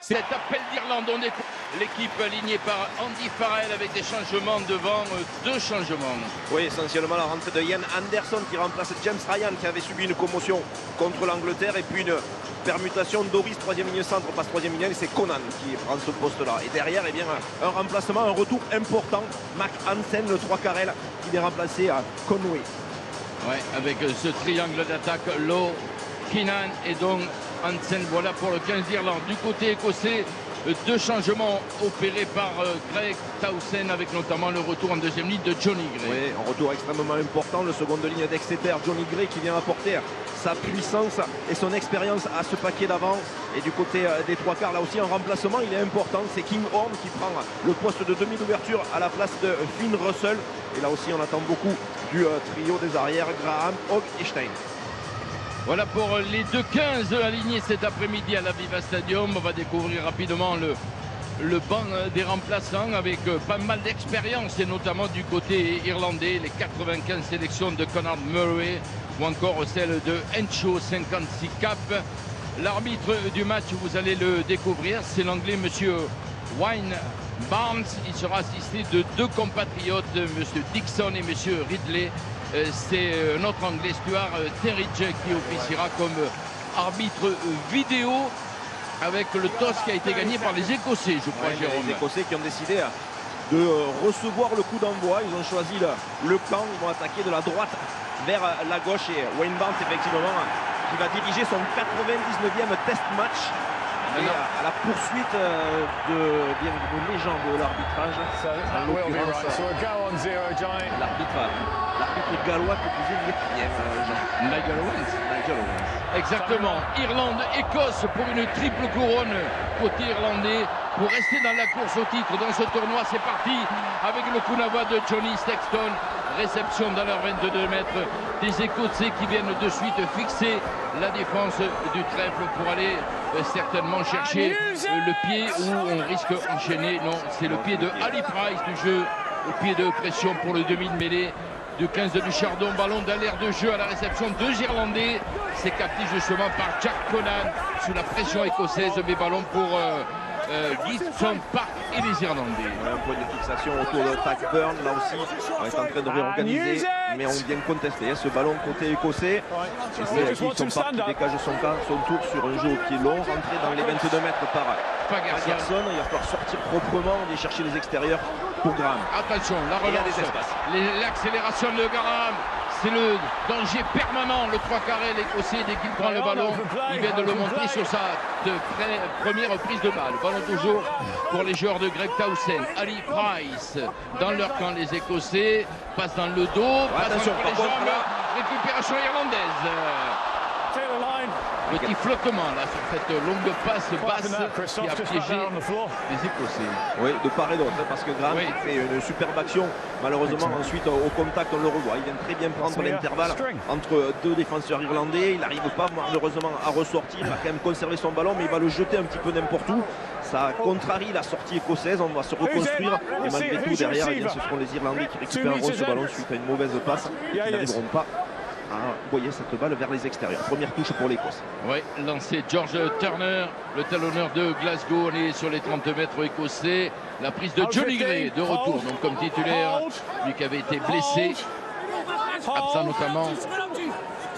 Cet appel d'Irlande, on découvre l'équipe alignée par Andy Farrell avec des changements devant, deux changements. Oui, essentiellement la rentrée de Ian Anderson qui remplace James Ryan qui avait subi une commotion contre l'Angleterre et puis une permutation Doris, troisième ligne centre, passe troisième ligne et c'est Conan qui prend ce poste-là. Et derrière, eh bien, un remplacement, un retour important, Mac Hansen, le 3 carrel, qui vient remplacer à Conway. Ouais, avec ce triangle d'attaque, Lowe, Keenan et donc Hansen, voilà pour le 15 d'Irlande. Du côté écossais, deux changements opérés par Greg Townsend avec notamment le retour en deuxième ligne de Johnny Gray. Oui, un retour extrêmement important, le second de ligne d'Exeter, Johnny Gray qui vient apporter sa puissance et son expérience à ce paquet d'avant. Et du côté des trois quarts, là aussi un remplacement, il est important, c'est King Horn qui prend le poste de demi d'ouverture à la place de Finn Russell. Et là aussi on attend beaucoup du trio des arrières, Graham, Hogg et Stein. Voilà pour les deux 15 alignés cet après-midi à l'Aviva Stadium. On va découvrir rapidement le banc des remplaçants avec pas mal d'expérience et notamment du côté irlandais, les 95 sélections de Conor Murray ou encore celle de Encho 56 cap. L'arbitre du match, vous allez le découvrir, c'est l'anglais monsieur Wayne Barnes. Il sera assisté de deux compatriotes, monsieur Dixon et monsieur Ridley. C'est notre anglais Stuart Terrige qui officiera comme arbitre vidéo avec le toss qui a été gagné par les Écossais, je crois, Jérôme. Les Écossais qui ont décidé de recevoir le coup d'envoi. Ils ont choisi le camp, ils vont attaquer de la droite vers la gauche et Wayne Barnes effectivement qui va diriger son 99e test match. Et à la poursuite d'une légende de l'arbitrage, l'arbitre gallois que vous aimez, Nigel Owens. Exactement. Irlande-Écosse pour une triple couronne côté irlandais. Pour rester dans la course au titre dans ce tournoi, c'est parti avec le coup d'envoi de Johnny Sexton. Réception dans leur 22 mètres des Écossais qui viennent de suite fixer la défense du trèfle pour aller certainement chercher le pied où on risque d'enchaîner. Non, c'est le pied de Ali Price du jeu, le pied de pression pour le demi de mêlée de 15 de Duchardon. Ballon dans l'air de jeu à la réception, deux Irlandais. C'est capté justement par Jack Conan sous la pression écossaise, mais ballon pour Gibson Park et les Irlandais. Un point de fixation autour de Tackburn, là aussi on est en train de réorganiser, mais on vient contester ce ballon côté écossais. C'est Gibson Park qui dégage son tour sur un jeu au pied long, rentré dans les 22 mètres par Fagerson. Il va falloir sortir proprement, aller chercher les extérieurs pour Graham. Attention, la relance, l'accélération de Graham. C'est le danger permanent, le 3 carré, l'écossais, dès qu'il prend le ballon, il vient de le montrer sur sa première prise de balle. Ballon toujours pour les joueurs de Greg Townsend. Ali Price, dans leur camp, les Écossais, passe dans le dos, passe sur les jambes, récupération irlandaise. Petit flottement là sur cette longue passe basse qui a piégé les Écossais. Oui, de part et d'autre, parce que Graham fait une superbe action. Malheureusement, ensuite au contact, on le revoit. Il vient très bien prendre l'intervalle entre deux défenseurs irlandais. Il n'arrive pas malheureusement à ressortir. Il va quand même conserver son ballon, mais il va le jeter un petit peu n'importe où. Ça contrarie la sortie écossaise. On va se reconstruire. Et malgré tout, derrière, eh bien, ce seront les Irlandais qui récupéreront ce ballon suite à une mauvaise passe. Ils n'arriveront pas à envoyer cette balle vers les extérieurs. Première touche pour l'Écosse. Oui, lancé George Turner, le talonneur de Glasgow. On est sur les 30 mètres écossais. La prise de Johnny Gray de retour, donc comme titulaire, lui qui avait été blessé, absent notamment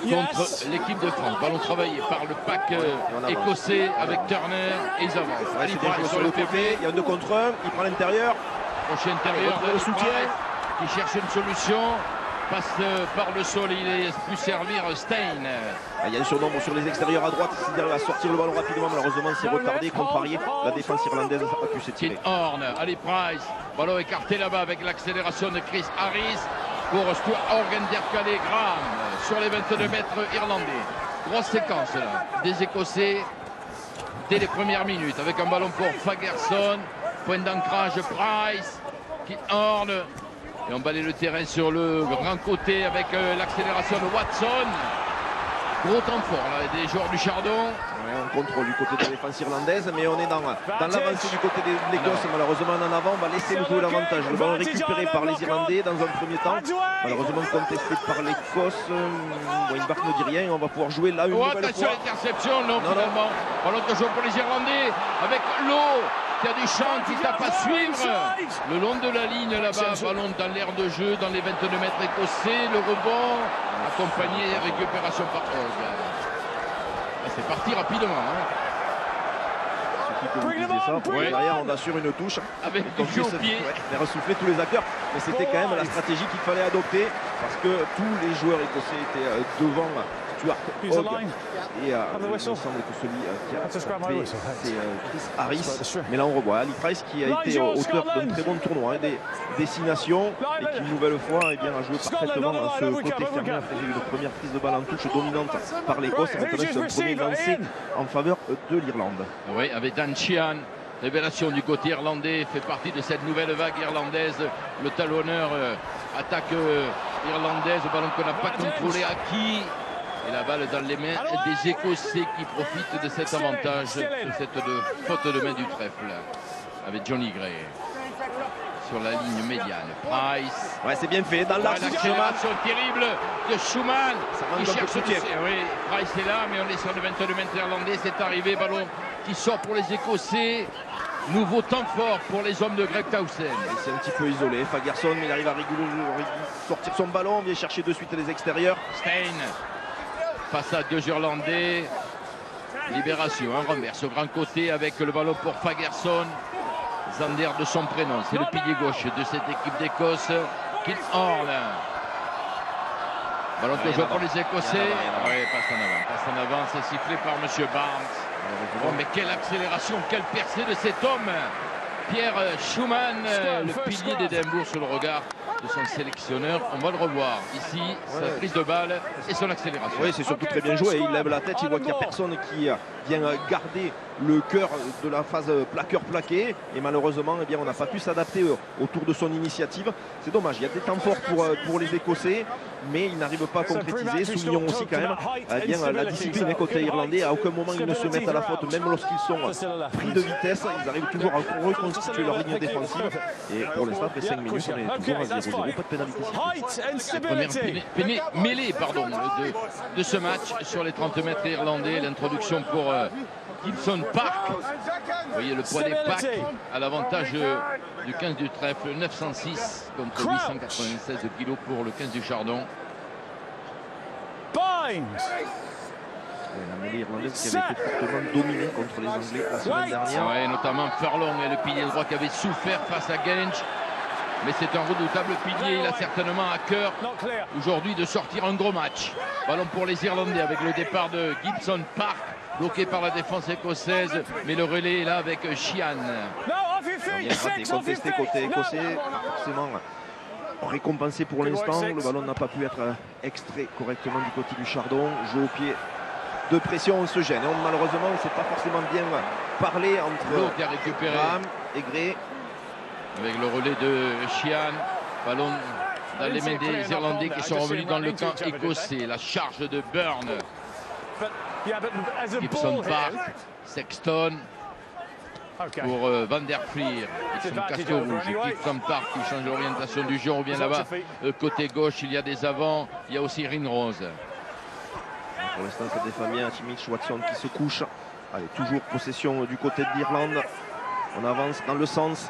contre l'équipe de France. Ballon travaillé par le pack écossais avec Turner et ils avancent. Ouais, c'est sur le PP, il y a un 2 contre 1, il prend l'intérieur. Crochet intérieur de le soutien. Qui cherche une solution. Passe par le sol, il est pu servir Stein. Il y a un surnombre sur les extérieurs à droite, il va sortir le ballon rapidement, malheureusement c'est retardé, contrarié, la défense irlandaise a pu s'étirer. Horn, Ali Price, ballon écarté là-bas avec l'accélération de Chris Harris pour Stuart Horgan d'Ercalé Graham sur les 22 mètres irlandais. Grosse séquence là, des Écossais dès les premières minutes avec un ballon pour Fagerson, point d'ancrage Price, Horn. Et on balaye le terrain sur le grand côté avec l'accélération de Watson. Gros temps fort là, des joueurs du Chardon. Ouais, on contrôle du côté de la défense irlandaise, mais on est dans l'avancée du côté de l'Écosse. Malheureusement, en avant, on va laisser le jouer l'avantage. Le ballon récupéré par les Irlandais dans un premier temps. Malheureusement contesté par l'Écosse. Weinbach ne dit rien, on va pouvoir jouer là une nouvelle attention, fois. interception, non, finalement. Ballon de jeu pour les Irlandais avec l'eau. Il y a des champs qui tape à suivre le long de la ligne là-bas. Ballon dans l'air de jeu, dans les 22 mètres écossais. Le rebond, accompagné, récupération par c'est parti rapidement. Que vous disiez ça, pour derrière on assure une touche avec du jeu au pied, faire ressouffler tous les acteurs, mais c'était quand même la stratégie qu'il fallait adopter parce que tous les joueurs écossais étaient devant Stuart Hogg et il me semble que celui qui a frappé c'est Chris Harris, mais là on revoit Ali Price qui a été auteur d'un très bon tournoi, des destinations et qui une nouvelle fois a joué parfaitement dans ce côté fermé après une première prise de balle en touche dominante par l'Écosse. Maintenant c'est un premier lancé en faveur de l'Irlande. Oui, avec Dan Sheehan. Révélation du côté irlandais, fait partie de cette nouvelle vague irlandaise. Le talonneur attaque irlandaise, ballon qu'on n'a pas contrôlé, acquis. Et la balle dans les mains des Écossais qui profitent de cet avantage, de cette faute de main du trèfle. Avec Johnny Gray sur la ligne médiane. Price. Ouais, c'est bien fait. Dans l'accélération terrible de Schumann. Il cherche soutien. Oui, Price est là, mais on est sur le 22 mètres irlandais. C'est arrivé, ballon qui sort pour les Écossais. Nouveau temps fort pour les hommes de Greg Townsend. C'est un petit peu isolé. Fagerson, il arrive à sortir son ballon, vient chercher de suite les extérieurs. Stein face à deux Irlandais. Libération, un renverse au grand côté avec le ballon pour Fagerson. Zander de son prénom, c'est le pilier gauche de cette équipe d'Écosse. Kinhorn. Ballon de jeu pour les Écossais. Oui, passe en avant, c'est sifflé par M. Barnes. Oh, mais quelle accélération, quelle percée de cet homme. Pierre Schumann, le pilier d'Édimbourg sur le regard de son sélectionneur. On va le revoir ici, sa prise de balle et son accélération. Oui, c'est surtout très bien joué. Il lève la tête, il voit qu'il n'y a personne qui vient garder le cœur de la phase plaqueur-plaqué. Et malheureusement, eh bien, on n'a pas pu s'adapter autour de son initiative. C'est dommage, il y a des temps forts pour les Écossais, mais ils n'arrivent pas à concrétiser. Soulignons aussi quand même la discipline côté irlandais. À aucun moment ils ne se mettent à la faute, même lorsqu'ils sont pris de vitesse. Ils arrivent toujours à reconstituer leur ligne défensive. Et pour l'instant, après 5 minutes, on est toujours à 0-0. Pas de pénalité. La première mêlée de ce match sur les 30 mètres irlandais. L'introduction pour Gibson Park. Vous voyez le poids des packs à l'avantage du 15 du trèfle. 906 contre 896 kg pour le 15 du Chardon. La mêlée irlandaise qui avait été fortement dominée contre les Anglais la semaine dernière. Ouais, notamment Furlong et le pilier droit qui avait souffert face à Genge. Mais c'est un redoutable pilier. Il a certainement à cœur aujourd'hui de sortir un gros match. Ballon pour les Irlandais avec le départ de Gibson Park. Bloqué par la défense écossaise. Mais le relais est là avec Sheehan. Il a raté, contesté côté écossais. Forcément récompensé pour l'instant. Le ballon n'a pas pu être extrait correctement du côté du Chardon. Jeu au pied de pression, on se gêne. Et malheureusement, on ne s'est pas forcément bien parlé entre Graham et Gray. Avec le relais de Sheehan. Ballon dans les mains des Irlandais qui sont revenus dans le camp écossais. La charge de Byrne. Gibson Park, Sexton pour Van der Fleer, ils sont casque rouge. Gibson Park qui change l'orientation du jeu, on revient là-bas. Côté gauche, il y a des avants, il y a aussi Ringrose. Pour l'instant, c'est des familles, Timich, Watson qui se couche. Allez, toujours possession du côté de l'Irlande. On avance dans le sens.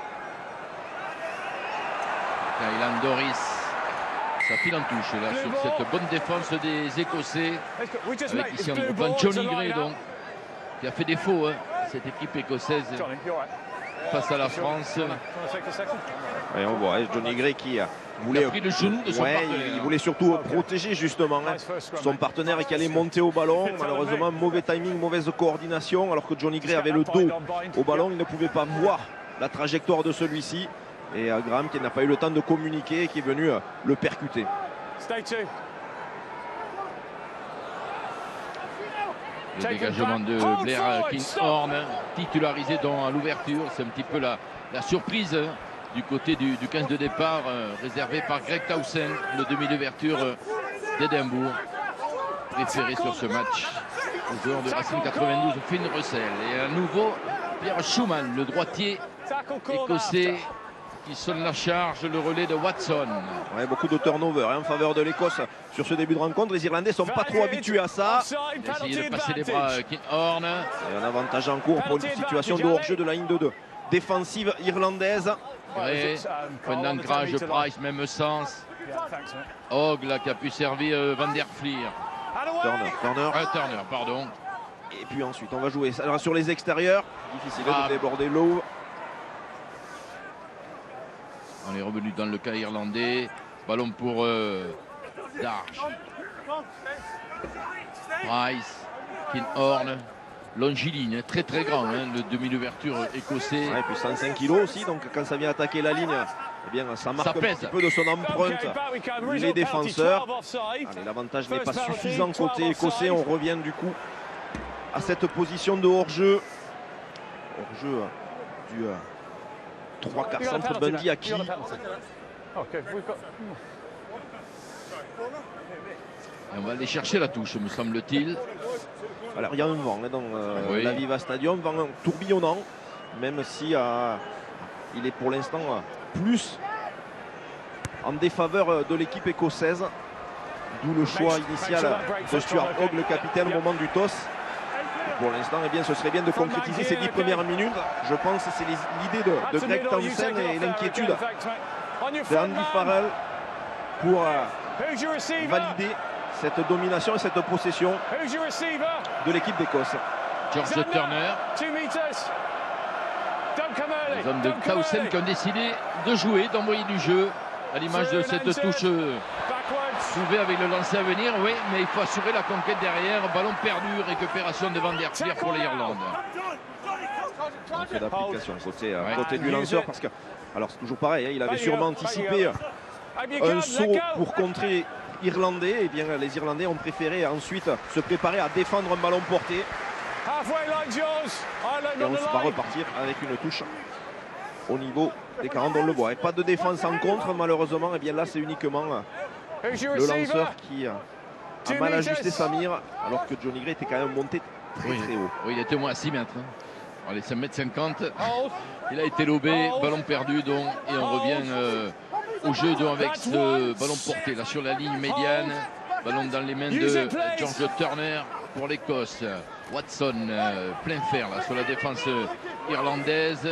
Kylan Doris. Ça file en touche là sur cette bonne défense des Écossais. Avec ici un groupe Johnny Gray donc, qui a fait défaut, cette équipe écossaise face à la France. Et on voit Johnny Gray qui voulait, pris le genou de son partenaire. Il voulait surtout protéger justement son partenaire qui allait monter au ballon. Malheureusement, mauvais timing, mauvaise coordination. Alors que Johnny Gray avait le dos au ballon, il ne pouvait pas voir la trajectoire de celui-ci. Et Graham qui n'a pas eu le temps de communiquer et qui est venu le percuter. Le dégagement de Blair Kinhorn, titularisé à l'ouverture. C'est un petit peu la surprise du côté du 15 de départ, réservé par Greg Townsend, le demi d'ouverture d'Édimbourg. préféré sur ce match. Le joueur de Racing 92, Finn Russell. Et à nouveau, Pierre Schumann, le droitier écossais, qui sonne la charge, le relais de Watson. Ouais, beaucoup de turnover en faveur de l'Écosse sur ce début de rencontre. Les Irlandais ne sont pas trop habitués à ça. Il a essayé de passer les bras Kinhorn. Et un avantage en cours pour une situation de hors-jeu de la ligne de 2. Défensive irlandaise. Gray, point d'ancrage, Price, même sens. Hogg là qui a pu servir Van der Flier. Turner, pardon. Et puis ensuite on va jouer alors, sur les extérieurs. Difficile de déborder l'eau. On est revenu dans le cas irlandais. Ballon pour Darge. Price, Kinhorn. Longiligne, très très grand, hein, le demi d'ouverture écossais. Ouais, et puis 105 kg aussi, donc quand ça vient attaquer la ligne, eh bien, ça marque un petit peu de son empreinte les défenseurs. L'avantage n'est pas suffisant côté écossais, on revient du coup à cette position de hors-jeu. Hors-jeu du 3/4 centre Bundy à qui. Et on va aller chercher la touche, me semble-t-il. Alors il y a un vent dans l'Aviva Stadium, vent tourbillonnant, même si il est pour l'instant plus en défaveur de l'équipe écossaise. D'où le choix initial de Stuart Hogg, le capitaine, au moment du toss. Et pour l'instant, eh bien, ce serait bien de concrétiser ces 10 premières minutes. Je pense que c'est l'idée de Greg Townsend et l'inquiétude d'Andy Farrell pour valider cette domination et cette possession de l'équipe d'Écosse. George Turner. Les hommes de Townsend qui ont décidé de jouer, d'envoyer du jeu, à l'image de cette touche trouvée avec le lancer à venir. Oui, mais il faut assurer la conquête derrière. Ballon perdu, récupération de Van der Flier pour l'Irlande. On fait d'application côté du lanceur parce que, alors c'est toujours pareil, hein, il avait sûrement anticipé un saut pour contrer irlandais, et bien les Irlandais ont préféré ensuite se préparer à défendre un ballon porté. Et on va repartir avec une touche au niveau des 40, on le voit. Et pas de défense en contre, malheureusement. Et bien là, c'est uniquement le lanceur qui a mal ajusté sa mire, alors que Johnny Gray était quand même monté très haut. Oui, il était au moins à 6 mètres. Allez, 5,50 m. Il a été lobé, ballon perdu donc, et on revient au jeu donc, avec ce ballon porté là sur la ligne médiane. Ballon dans les mains de George Turner pour l'Écosse. Watson plein fer là sur la défense irlandaise.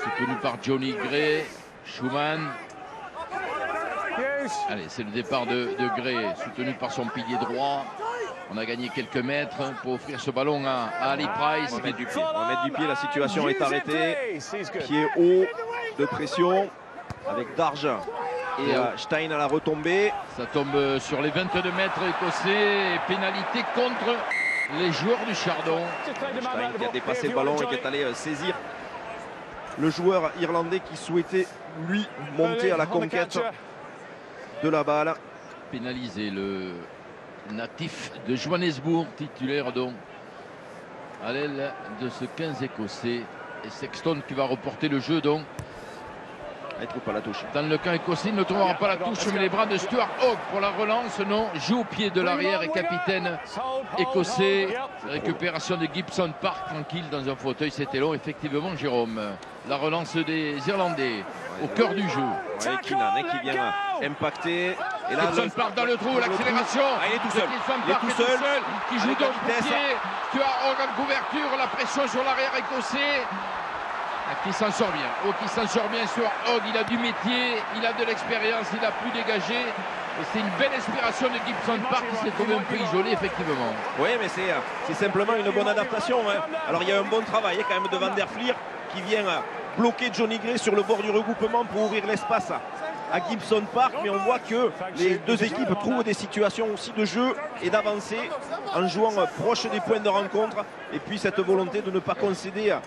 Soutenu par Johnny Gray. Schumann. Allez, c'est le départ de Gray, soutenu par son pilier droit. On a gagné quelques mètres pour offrir ce ballon à Ali Price. On va mettre du pied, la situation est arrêtée. Pied haut de pression avec Darge et Stein à la retombée. Ça tombe sur les 22 mètres écossais. Et pénalité contre les joueurs du Chardon. Stein qui a dépassé le ballon et qui est allé saisir le joueur irlandais qui souhaitait lui monter à la conquête de la balle. Pénalisé le natif de Johannesburg, titulaire donc à l'aile de ce 15 écossais. Et Sexton qui va reporter le jeu donc. Il ne trouve pas la touche. Dans le camp écossais, il ne trouvera pas la touche, mais les bras de Stuart Hogg pour la relance, non. Joue au pied de l'arrière et capitaine écossais. Récupération de Gibson Park, tranquille dans un fauteuil, c'était long, effectivement, Jérôme. La relance des Irlandais au cœur du jeu. Ouais, Keenan qui vient impacter. Et là, Gibson Park dans le trou, l'accélération. Il est tout seul. Il est tout seul. Qui joue dans le pied. Stuart Hogg en couverture, la pression sur l'arrière écossais. Qui s'en sort bien. Oh, qui s'en sort bien sur Hogg. Il a du métier, il a de l'expérience, il a pu dégager. Et c'est une belle inspiration de Gibson Park qui s'est trouvé un peu isolé, effectivement. Oui, mais c'est simplement une bonne adaptation. Hein. Alors il y a un bon travail quand même de Van der Flier qui vient bloquer Johnny Gray sur le bord du regroupement pour ouvrir l'espace à Gibson Park. Mais on voit que les deux équipes trouvent des situations aussi de jeu et d'avancer en jouant proche des points de rencontre. Et puis cette volonté de ne pas concéder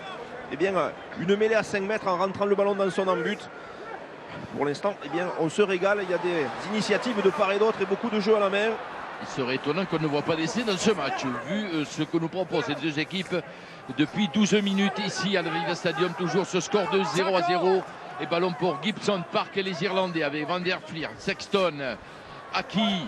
eh bien, une mêlée à 5 mètres en rentrant le ballon dans son embut. Pour l'instant, eh bien, on se régale. Il y a des initiatives de part et d'autre et beaucoup de jeux à la main. Il serait étonnant qu'on ne voit pas d'essai dans ce match, vu ce que nous proposent ces deux équipes depuis 12 minutes ici à l'Aviva Stadium. Toujours ce score de 0-0. Et ballon pour Gibson Park et les Irlandais avec Van der Flier, Sexton, Aki.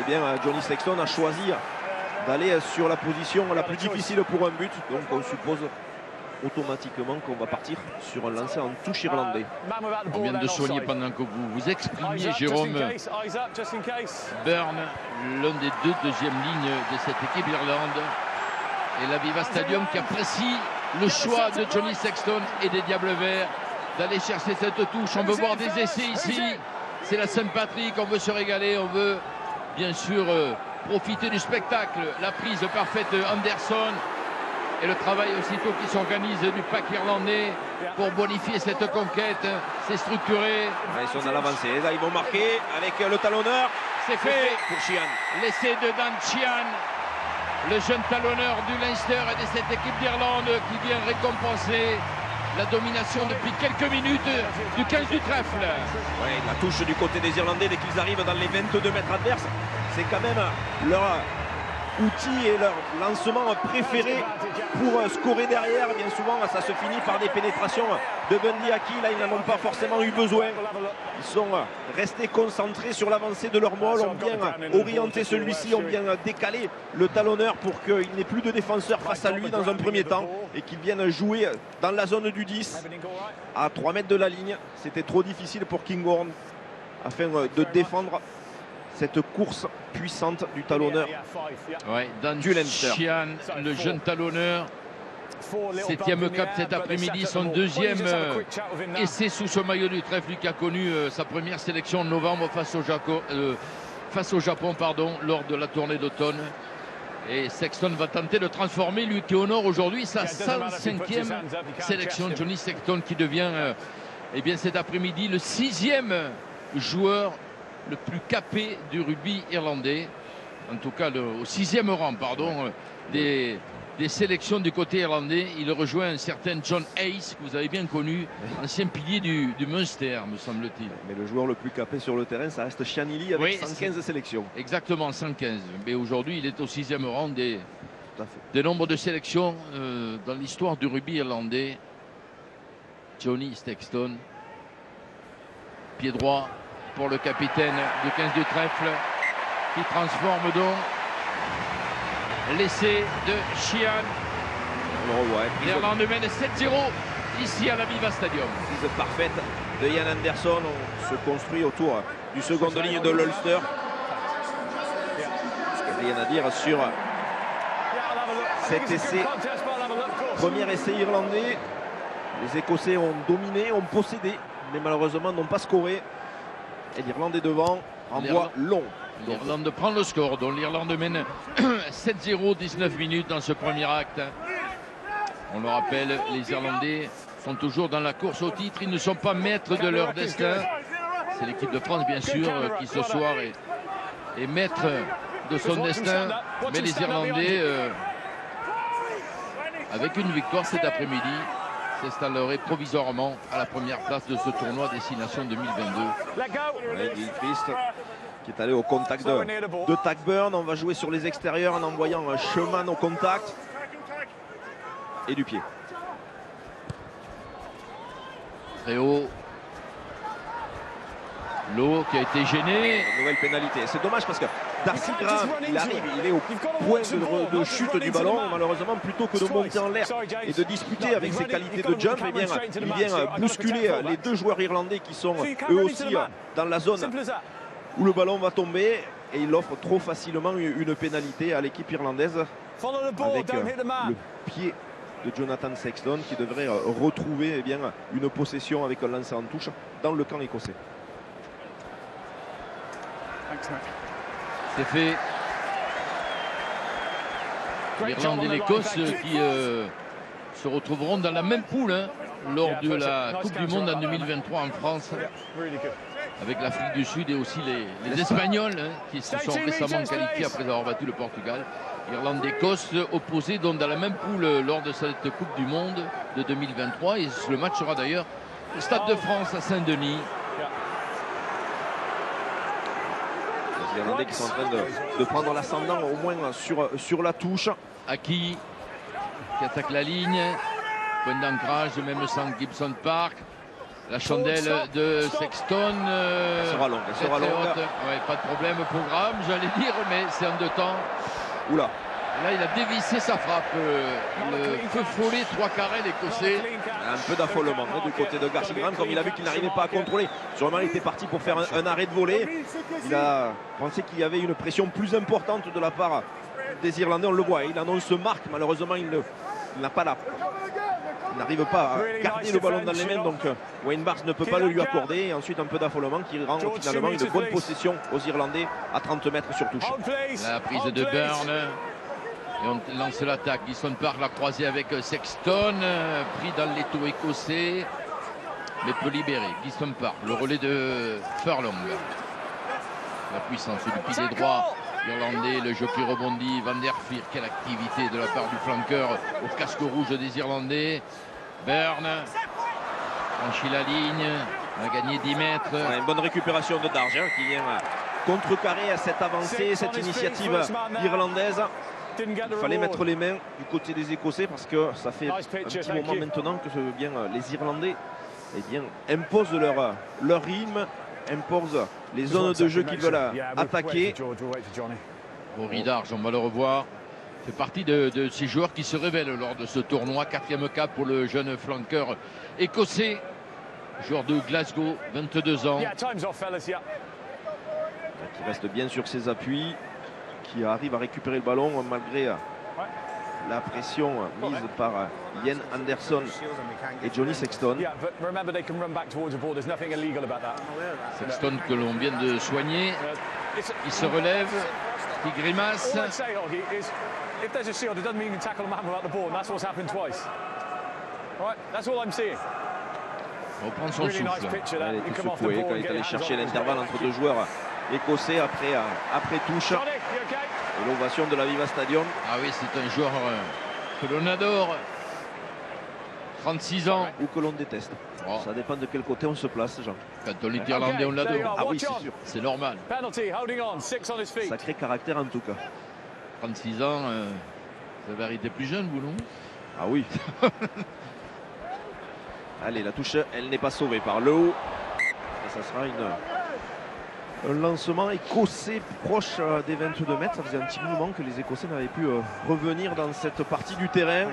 eh bien, Johnny Sexton a choisi d'aller sur la position la plus difficile pour un but. Donc on suppose automatiquement qu'on va partir sur un lancer en touche irlandais. On vient de soigner pendant que vous vous exprimiez, Jérôme, Byrne, l'un des deux deuxièmes lignes de cette équipe d'Irlande. Et l'Aviva Stadium qui apprécie le choix de Johnny Sexton et des Diables Verts d'aller chercher cette touche. On veut voir des essais ici. C'est la Saint-Patrick, on veut se régaler, on veut bien sûr profiter du spectacle. La prise parfaite Anderson et le travail aussitôt qui s'organise du pack irlandais pour bonifier cette conquête. C'est structuré. Ils sont à l'avancée, là ils vont marquer avec le talonneur. C'est fait pour Sheehan. L'essai de Dan Sheehan, le jeune talonneur du Leinster et de cette équipe d'Irlande qui vient récompenser la domination depuis quelques minutes du 15 du trèfle. Ouais, la touche du côté des Irlandais dès qu'ils arrivent dans les 22 mètres adverses, c'est quand même leur outil et leur lancement préféré pour scorer derrière. Bien souvent, ça se finit par des pénétrations de Bundy Aki. Là, ils n'en ont pas forcément eu besoin. Ils sont restés concentrés sur l'avancée de leur molle, ont bien orienté celui-ci, ont bien décalé le talonneur pour qu'il n'ait plus de défenseurs face à lui dans un premier temps et qu'il vienne jouer dans la zone du 10 à 3 mètres de la ligne. C'était trop difficile pour Kinghorn afin de défendre cette course puissante du talonneur. Ouais, Dan Sheehan, le jeune talonneur, 7e cap cet après-midi, son deuxième essai sous ce maillot du trèfle, lui qui a connu sa première sélection en novembre face au Japon, lors de la tournée d'automne. Et Sexton va tenter de transformer, lui qui honore aujourd'hui sa 105e sélection. Johnny Sexton qui devient eh bien cet après-midi le 6e joueur le plus capé du rugby irlandais, en tout cas au 6e rang des sélections du côté irlandais. Il rejoint un certain John Hayes, que vous avez bien connu, ancien pilier du Munster, me semble-t-il. Mais le joueur le plus capé sur le terrain, ça reste Shianili avec 115 sélections. Exactement, 115. Mais aujourd'hui, il est au 6e rang des nombres de sélections dans l'histoire du rugby irlandais. Johnny Sexton, pied droit pour le capitaine du 15 du trèfle, qui transforme donc l'essai de Sheehan. L'Irlande mène 7-0 ici à l'Aviva Stadium. Prise parfaite de Ian Anderson. On se construit autour du seconde ligne de l'Ulster. Rien à dire sur cet essai. Premier essai irlandais. Les Écossais ont dominé, ont possédé, mais malheureusement n'ont pas scoré. Et l'Irlande est devant, en bois long. L'Irlande prend le score, dont l'Irlande mène 7-0, 19 minutes dans ce premier acte. On le rappelle, les Irlandais sont toujours dans la course au titre. Ils ne sont pas maîtres de leur destin. C'est l'équipe de France, bien sûr, qui ce soir est maître de son destin. Mais les Irlandais, avec une victoire cet après-midi, s'installeraient provisoirement à la première place de ce tournoi Destination 2022. Guy Christ qui est allé au contact de Tackburn. On va jouer sur les extérieurs en envoyant un chemin au contact et du pied. Très haut. Lowe qui a été gêné. Nouvelle pénalité. C'est dommage parce que Darcy Graham, il arrive, il est au point de chute du ballon. Malheureusement, plutôt que de monter en l'air et de disputer avec ses qualités de jump, eh bien, il vient bousculer les deux joueurs irlandais qui sont eux aussi dans la zone où le ballon va tomber. Et il offre trop facilement une pénalité à l'équipe irlandaise avec le pied de Jonathan Sexton qui devrait retrouver bien, une possession avec un lancer en touche dans le camp écossais. C'est fait. L'Irlande et l'Écosse qui se retrouveront dans la même poule lors de la Coupe du Monde en 2023 en France, avec l'Afrique du Sud et aussi les Espagnols qui se sont récemment qualifiés après avoir battu le Portugal. Irlande et Écosse opposés donc dans la même poule lors de cette Coupe du Monde de 2023. Et le match sera d'ailleurs au Stade de France à Saint-Denis. Les Irlandais qui sont en train de prendre l'ascendant au moins sur la touche. Aki qui attaque la ligne. Point d'ancrage, même sans Gibson Park. La chandelle de Sexton. Elle sera longue, elle sera longue. Ouais, pas de problème pour Graham, j'allais dire, mais c'est en 2 temps. Oula. Là, il a dévissé sa frappe. Le feu follet 3 carrés l'Écossais. Un peu d'affolement du côté de Garth Graham, comme il a vu qu'il n'arrivait pas à contrôler. Sûrement, il était parti pour faire un arrêt de volée. Il a pensé qu'il y avait une pression plus importante de la part des Irlandais. On le voit, il annonce marque. Malheureusement, il n'a pas la... Il n'arrive pas à garder le ballon dans les mains, donc Wayne Barnes ne peut pas le lui accorder. Et ensuite, un peu d'affolement qui rend finalement une bonne possession aux Irlandais à 30 mètres sur touche. La prise de Byrne. Et on lance l'attaque. Gibson Park l'a croisé avec Sexton, pris dans l'étau écossais, mais peut libérer. Gibson Park, le relais de Furlong. La puissance du pied droit irlandais, le jeu qui rebondit. Van der Fier, quelle activité de la part du flanqueur au casque rouge des Irlandais. Byrne franchit la ligne, a gagné 10 mètres. Ouais, une bonne récupération de Darge qui vient contrecarrer à cette avancée, cette initiative irlandaise. Il fallait mettre les mains du côté des Écossais parce que ça fait un petit moment maintenant que les Irlandais imposent leur rythme, imposent les zones de jeu qu'ils veulent attaquer. Rory Darge, on va le revoir, fait partie de ces joueurs qui se révèlent lors de ce tournoi. 4e cap pour le jeune flanqueur écossais, joueur de Glasgow, 22 ans. Qui reste bien sur ses appuis, qui arrive à récupérer le ballon malgré la pression mise par Ian Anderson et Johnny Sexton. Sexton que l'on vient de soigner, il se relève, il grimace. On reprend son souffle. Elle est tout secouée quand il est allé chercher l'intervalle entre 2 joueurs écossais après touche. Et l'ovation de la Viva Stadium. Ah oui, c'est un joueur que l'on adore. 36 ans. Ou que l'on déteste. Oh. Ça dépend de quel côté on se place, Jean. Quand on est irlandais, on l'adore. Ah oui, c'est sûr. C'est normal. Sacré caractère en tout cas. 36 ans, vous avez arrêté plus jeune, vous, non? Ah oui. Allez, la touche, elle n'est pas sauvée par le haut. Et ça sera un lancement écossais proche des 22 mètres. Ça faisait un petit moment que les Écossais n'avaient pu revenir dans cette partie du terrain.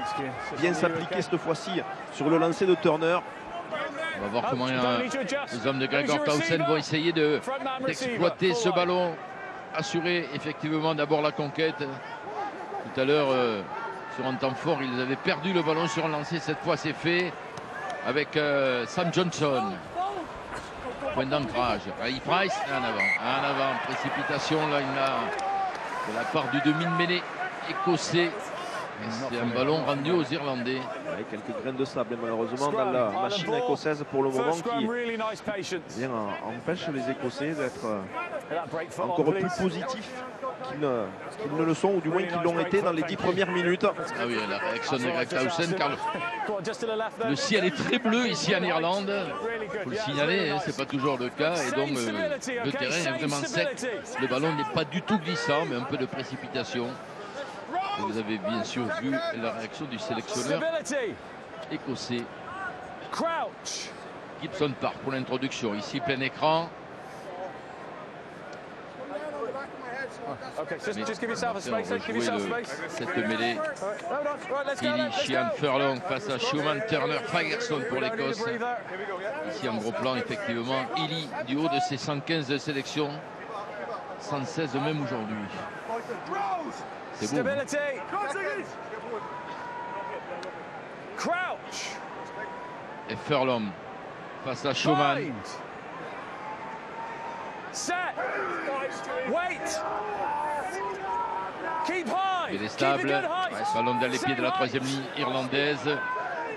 Bien s'appliquer cette fois-ci sur le lancer de Turner. On va voir comment les hommes de Gregor Townsend vont essayer d'exploiter ce ballon. Assurer effectivement d'abord la conquête. Tout à l'heure, sur un temps fort, ils avaient perdu le ballon sur un lancer. Cette fois, c'est fait avec Sam Johnson. Point d'ancrage. Ray Price, en avant. Précipitation, là, il a de la part du demi-mêlée écossais. C'est un ballon rendu aux Irlandais. Avec quelques graines de sable, malheureusement, dans la machine écossaise pour le moment, qui empêche les Écossais d'être encore plus positifs qu'ils ne le sont, ou du moins qu'ils l'ont été dans les 10 premières minutes. Ah oui, la réaction de Greg Townsend, car le ciel est très bleu ici en Irlande. Il faut le signaler, c'est pas toujours le cas. Et donc, le terrain est vraiment sec. Le ballon n'est pas du tout glissant, mais un peu de précipitation. Et vous avez bien sûr vu la réaction du sélectionneur écossais. Gibson Park pour l'introduction. Ici, plein écran. Cette mêlée. Billy Sheehan Furlong face à Schumann Turner Fagerson pour l'Écosse. Ici en gros plan, effectivement, Illy du haut de ses 115 sélections. 116 même aujourd'hui. C'est beau. Et Furlong face à Schumann. Il est stable. Ballon dans les pieds de la 3e ligne irlandaise.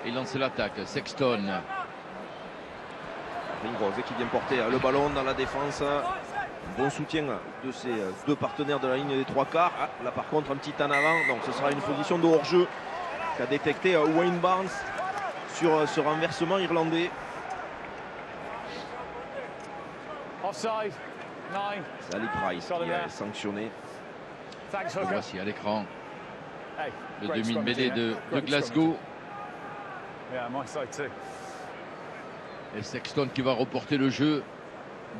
Il lance l'attaque. Sexton. Ringrose qui vient porter le ballon dans la défense. Bon soutien de ses 2 partenaires de la ligne des 3 quarts. Là par contre un petit en avant. Donc ce sera une position de hors-jeu qu'a détecté Wayne Barnes sur ce renversement irlandais. C'est Ali Price qui est sanctionné. Le voici à l'écran. Le demi-mêlée de Glasgow. Et Sexton qui va reporter le jeu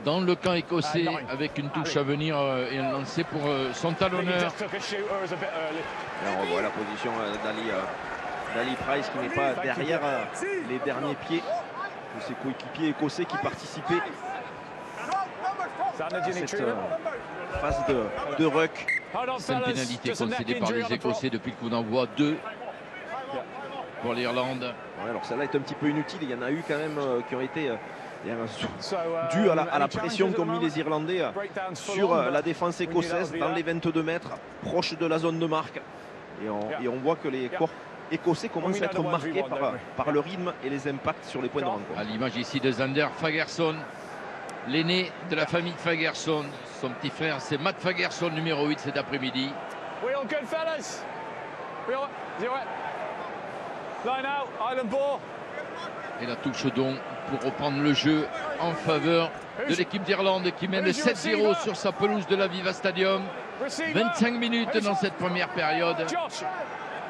dans le camp écossais avec une touche à venir et un lancer pour son talonneur. Et on revoit la position d'Ali Price qui n'est pas derrière les derniers pieds de ses coéquipiers écossais qui participaient à cette phase de ruck. C'est une pénalité concédée par les Écossais depuis le coup d'envoi 2 pour l'Irlande. Ouais, alors celle-là est un petit peu inutile, il y en a eu quand même qui ont été dû à la pression qu'ont mis les Irlandais sur la défense écossaise dans les 22 mètres, proche de la zone de marque. Et on voit que les corps écossais commencent à être marqués par le rythme et les impacts sur les points de rencontre. À l'image ici de Zander Fagerson, l'aîné de la famille de Fagerson. Son petit frère, c'est Matt Fagerson, numéro 8 cet après-midi. Et la touche donc pour reprendre le jeu en faveur de l'équipe d'Irlande qui mène 7-0 sur sa pelouse de l'Aviva Stadium. 25 minutes dans cette première période.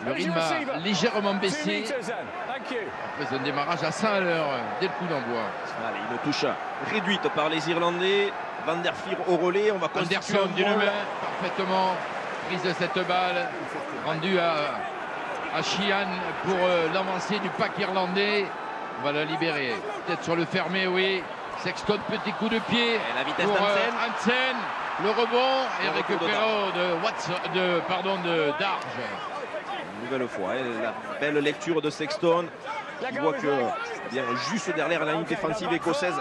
Le rythme a légèrement baissé après un démarrage à 100 à l'heure dès le coup d'envoi. Allez, une touche réduite par les Irlandais. Van der Fier au relais. On va Anderson d'une main parfaitement prise de cette balle rendue à Sheehan pour l'avancée du pack irlandais. On va la libérer. Peut-être sur le fermé, oui. Sexton, petit coup de pied. Et la vitesse pour d'Hansen. Le rebond est récupéré de Darge. Une nouvelle fois, la belle lecture de Sexton. Qui voit que bien, juste derrière la ligne défensive écossaise,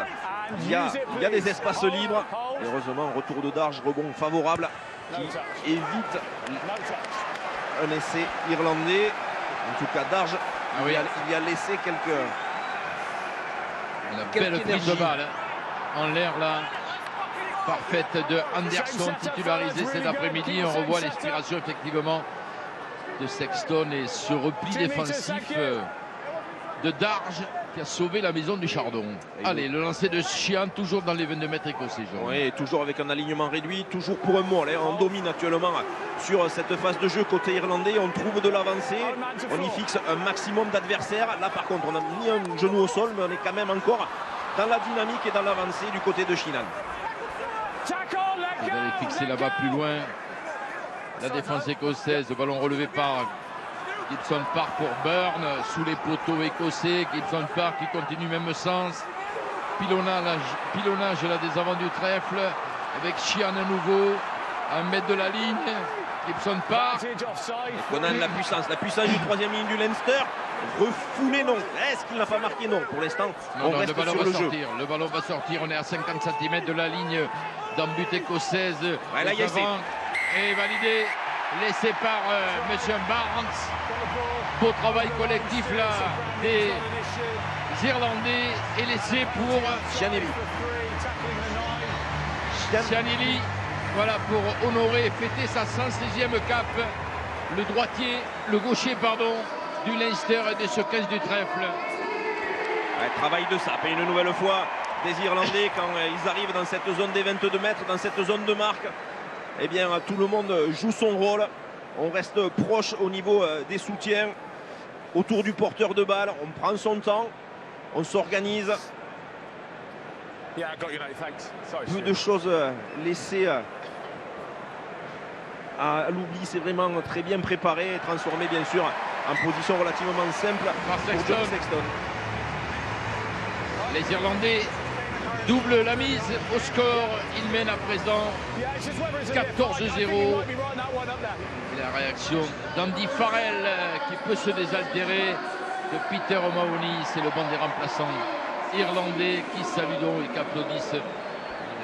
il y a des espaces libres. Et heureusement, retour de Darge, rebond favorable qui évite un essai irlandais. En tout cas, Darge, il y a laissé quelques belle prise de balle en l'air là. Parfaite de Anderson, titularisé cet après-midi. On revoit l'inspiration effectivement de Sexton et ce repli défensif de Darge qui a sauvé la maison du Chardon. Allez, le lancer de Sheehan, toujours dans les 22 mètres écossais. Oui, toujours avec un alignement réduit, toujours pour un mot. On domine actuellement sur cette phase de jeu côté irlandais. On trouve de l'avancée, on y fixe un maximum d'adversaires. Là, par contre, on a mis un genou au sol, mais on est quand même encore dans la dynamique et dans l'avancée du côté de Sheehan. Vous allez fixer là-bas plus loin la défense écossaise. Le ballon relevé par Gibson Park pour Burn sous les poteaux écossais. Gibson Park qui continue même sens. Pilonnage là des avants du trèfle avec Sheehan à nouveau à 1 mètre de la ligne. Gibson Park. Conan, la puissance du troisième ligne du Leinster. Refoulé, non. Est-ce qu'il n'a pas marqué? Non. Pour l'instant, on reste le ballon sur va le sortir. jeu. Le ballon va sortir. On est à 50 cm de la ligne d'embut écossaise. Ouais, là, il y a essai. Et validé. Laissé par M. Barnes. Beau travail collectif là des Irlandais. Et laissé pour Cianelli. Voilà, pour honorer et fêter sa 116e cape. Le gaucher du Leinster et de ce 15 du trèfle. Ouais, travail de sape. Et une nouvelle fois, des Irlandais, quand ils arrivent dans cette zone des 22 mètres, dans cette zone de marque, eh bien, tout le monde joue son rôle. On reste proche au niveau des soutiens, autour du porteur de balle. On prend son temps, on s'organise. Peu de choses laissées à l'oubli. C'est vraiment très bien préparé et transformé, bien sûr, en position relativement simple par Sexton. Les Irlandais doublent la mise au score. Ils mènent à présent 14-0. Et la réaction d'Andy Farrell qui peut se désaltérer, de Peter O'Mahony. C'est le banc des remplaçants irlandais qui salue donc et qui applaudissent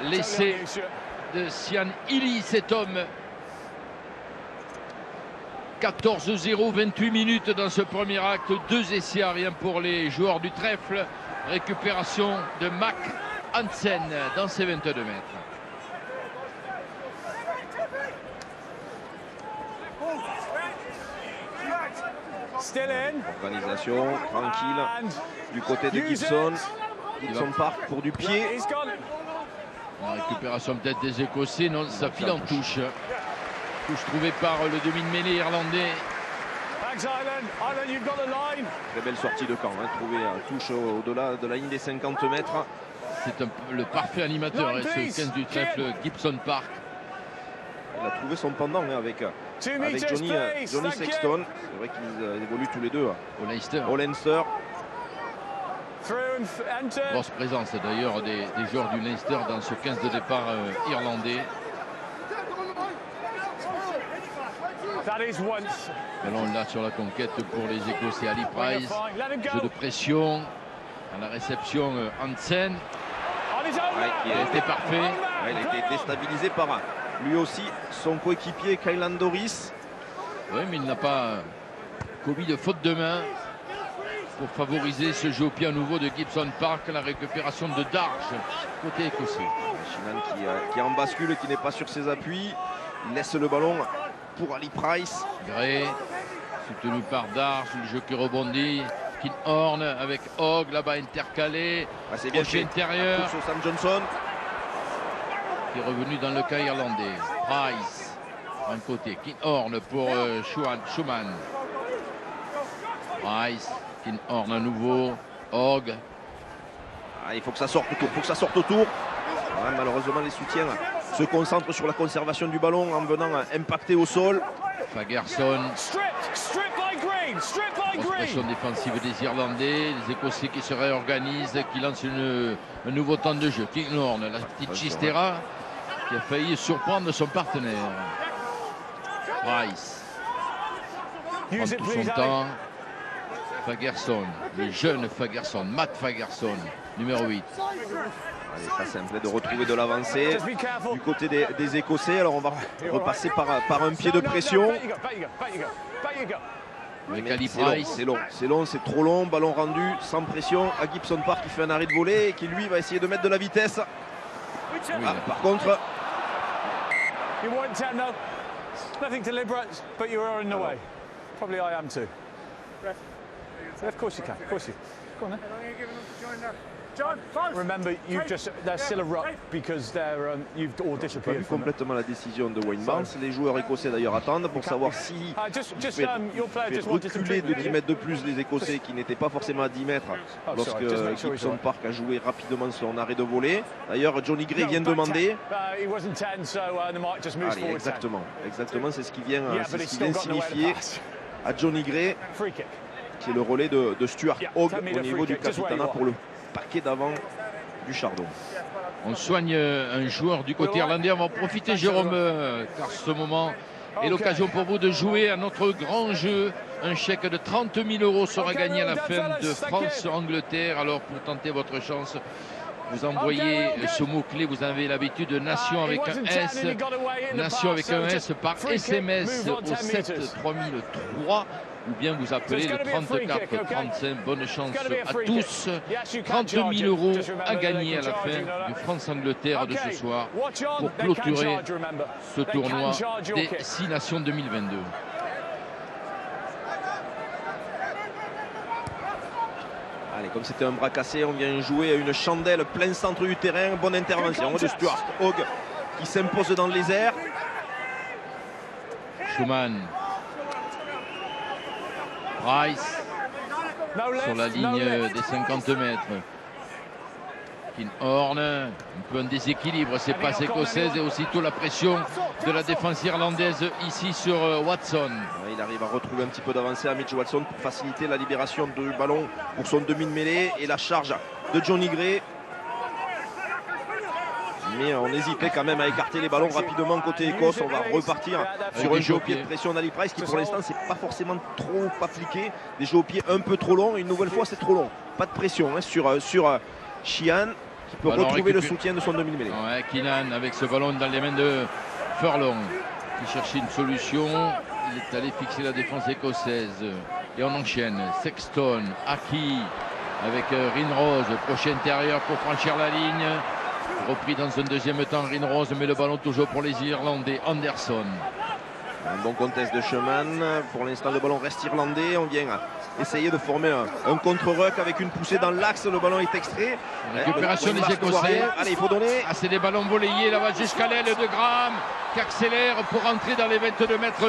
l'essai de Cian Healy, cet homme. 14-0, 28 minutes dans ce premier acte. 2 essais à rien pour les joueurs du trèfle. Récupération de Mac Hansen dans ses 22 mètres. Organisation tranquille du côté de Gibson. Gibson Park pour du pied. La récupération peut-être des Écossais. Non, ça file en touche. Touche trouvée par le demi de mêlée irlandais. Très belle sortie de camp, hein, trouver touche au-delà de la ligne des 50 mètres. C'est le parfait animateur, hein, ce 15 du trèfle Gibson Park. Il a trouvé son pendant hein, avec Johnny Sexton. C'est vrai qu'ils évoluent tous les deux au Leinster. Grosse présence d'ailleurs des joueurs du Leinster dans ce 15 de départ irlandais. Ballon là sur la conquête pour les Écossais. Ali Price, jeu de pression à la réception Hansen. Il a été parfait. Ouais, il a été déstabilisé par lui aussi son coéquipier Kylan Doris. Oui, mais il n'a pas commis de faute de main pour favoriser ce jeu au pied à nouveau de Gibson Park. La récupération de Darche côté écossais. Sheehan qui est en bascule, qui n'est pas sur ses appuis. Il laisse le ballon pour Ali Price. Gray, soutenu par Darche, le jeu qui rebondit. Kinhorn avec Hogg, là-bas intercalé. C'est bien fait. Intérieur. Sur Sam Johnson. Qui est revenu dans le cas irlandais. Price, un côté. Kinhorn pour Schumann. Price, Kinhorn à nouveau. Hogg. Il faut que ça sorte autour. Ouais, malheureusement, les soutiens se concentrent sur la conservation du ballon en venant impacter au sol. Fagerson. Grosse pression défensive des Irlandais, les Écossais qui se réorganisent, qui lancent un nouveau temps de jeu. Kinhorn, la petite Chistera qui a failli surprendre son partenaire. Price prend tout son temps. Fagerson, le jeune Fagerson, Matt Fagerson, numéro 8. Allez, pas simple de retrouver de l'avancée du côté des Écossais. Alors on va repasser par un pied de pression. C'est long, c'est trop long. Ballon rendu sans pression à Gibson Park qui fait un arrêt de volée et qui lui va essayer de mettre de la vitesse. Par contre, nothing deliberate, but you are in the way. Probably I am too. Of course you can. Of course you. Go on then. Remember, they're still a ruck because you've all disappeared. Pas vu complètement la décision de Wayne Barnes. Les joueurs écossais d'ailleurs attendent pour savoir si fait reculer de 10 mètres de plus les Écossais qui n'étaient pas forcément à 10 mètres lorsque Gibson Park a joué rapidement son arrêt de volée. D'ailleurs, Johnny Gray vient de demander. Allez, exactement, c'est ce qui vient signifier à Johnny Gray, qui est le relais de Stuart Hogg au niveau du capitana pour le paquet d'avant du Chardon. On soigne un joueur du côté irlandais. On va en profiter, Jérôme, car ce moment est l'occasion pour vous de jouer à notre grand jeu. Un chèque de 30 000 € sera gagné à la fin de France-Angleterre. Alors, pour tenter votre chance, vous envoyez ce mot-clé. Vous avez l'habitude de Nation avec un S. Nation avec un S par SMS au 7 3003. Ou bien vous appelez le 34 35. Bonne chance à tous. 30 000 € à gagner à la fin du France-Angleterre de ce soir pour clôturer ce tournoi des 6 Nations 2022. Allez, comme c'était un bras cassé, on vient jouer à une chandelle plein centre du terrain. Bonne intervention de Stuart Hogg qui s'impose dans les airs. Schumann. Price sur la ligne des 50 mètres. Kinhorn, un peu un déséquilibre, ces passes écossaises et aussitôt la pression de la défense irlandaise ici sur Watson. Il arrive à retrouver un petit peu d'avancée à Mitch Watson pour faciliter la libération du ballon pour son demi de mêlée et la charge de Johnny Gray. Mais on hésitait quand même à écarter les ballons rapidement côté Écosse. On va repartir sur un jeu au pied de pression d'Ali Price qui pour l'instant c'est pas forcément trop appliqué. Des jeux au pied un peu trop longs. Une nouvelle fois c'est trop long. Pas de pression hein, sur Sheehan qui peut retrouver le soutien de son demi-mêlée. Ouais, Keenan avec ce ballon dans les mains de Furlong qui cherchait une solution. Il est allé fixer la défense écossaise. Et on enchaîne. Sexton, Aki avec Rinrose, crochet intérieur pour franchir la ligne. Repris dans un deuxième temps, Rinrose met le ballon toujours pour les Irlandais. Anderson. Un bon contest de Schumann. Pour l'instant, le ballon reste irlandais. On vient essayer de former un contre-ruck avec une poussée dans l'axe. Le ballon est extrait. Récupération des Écossais. Allez, il faut donner. Ah, c'est des ballons volleyés là-bas jusqu'à l'aile de Graham qui accélère pour entrer dans les 22 mètres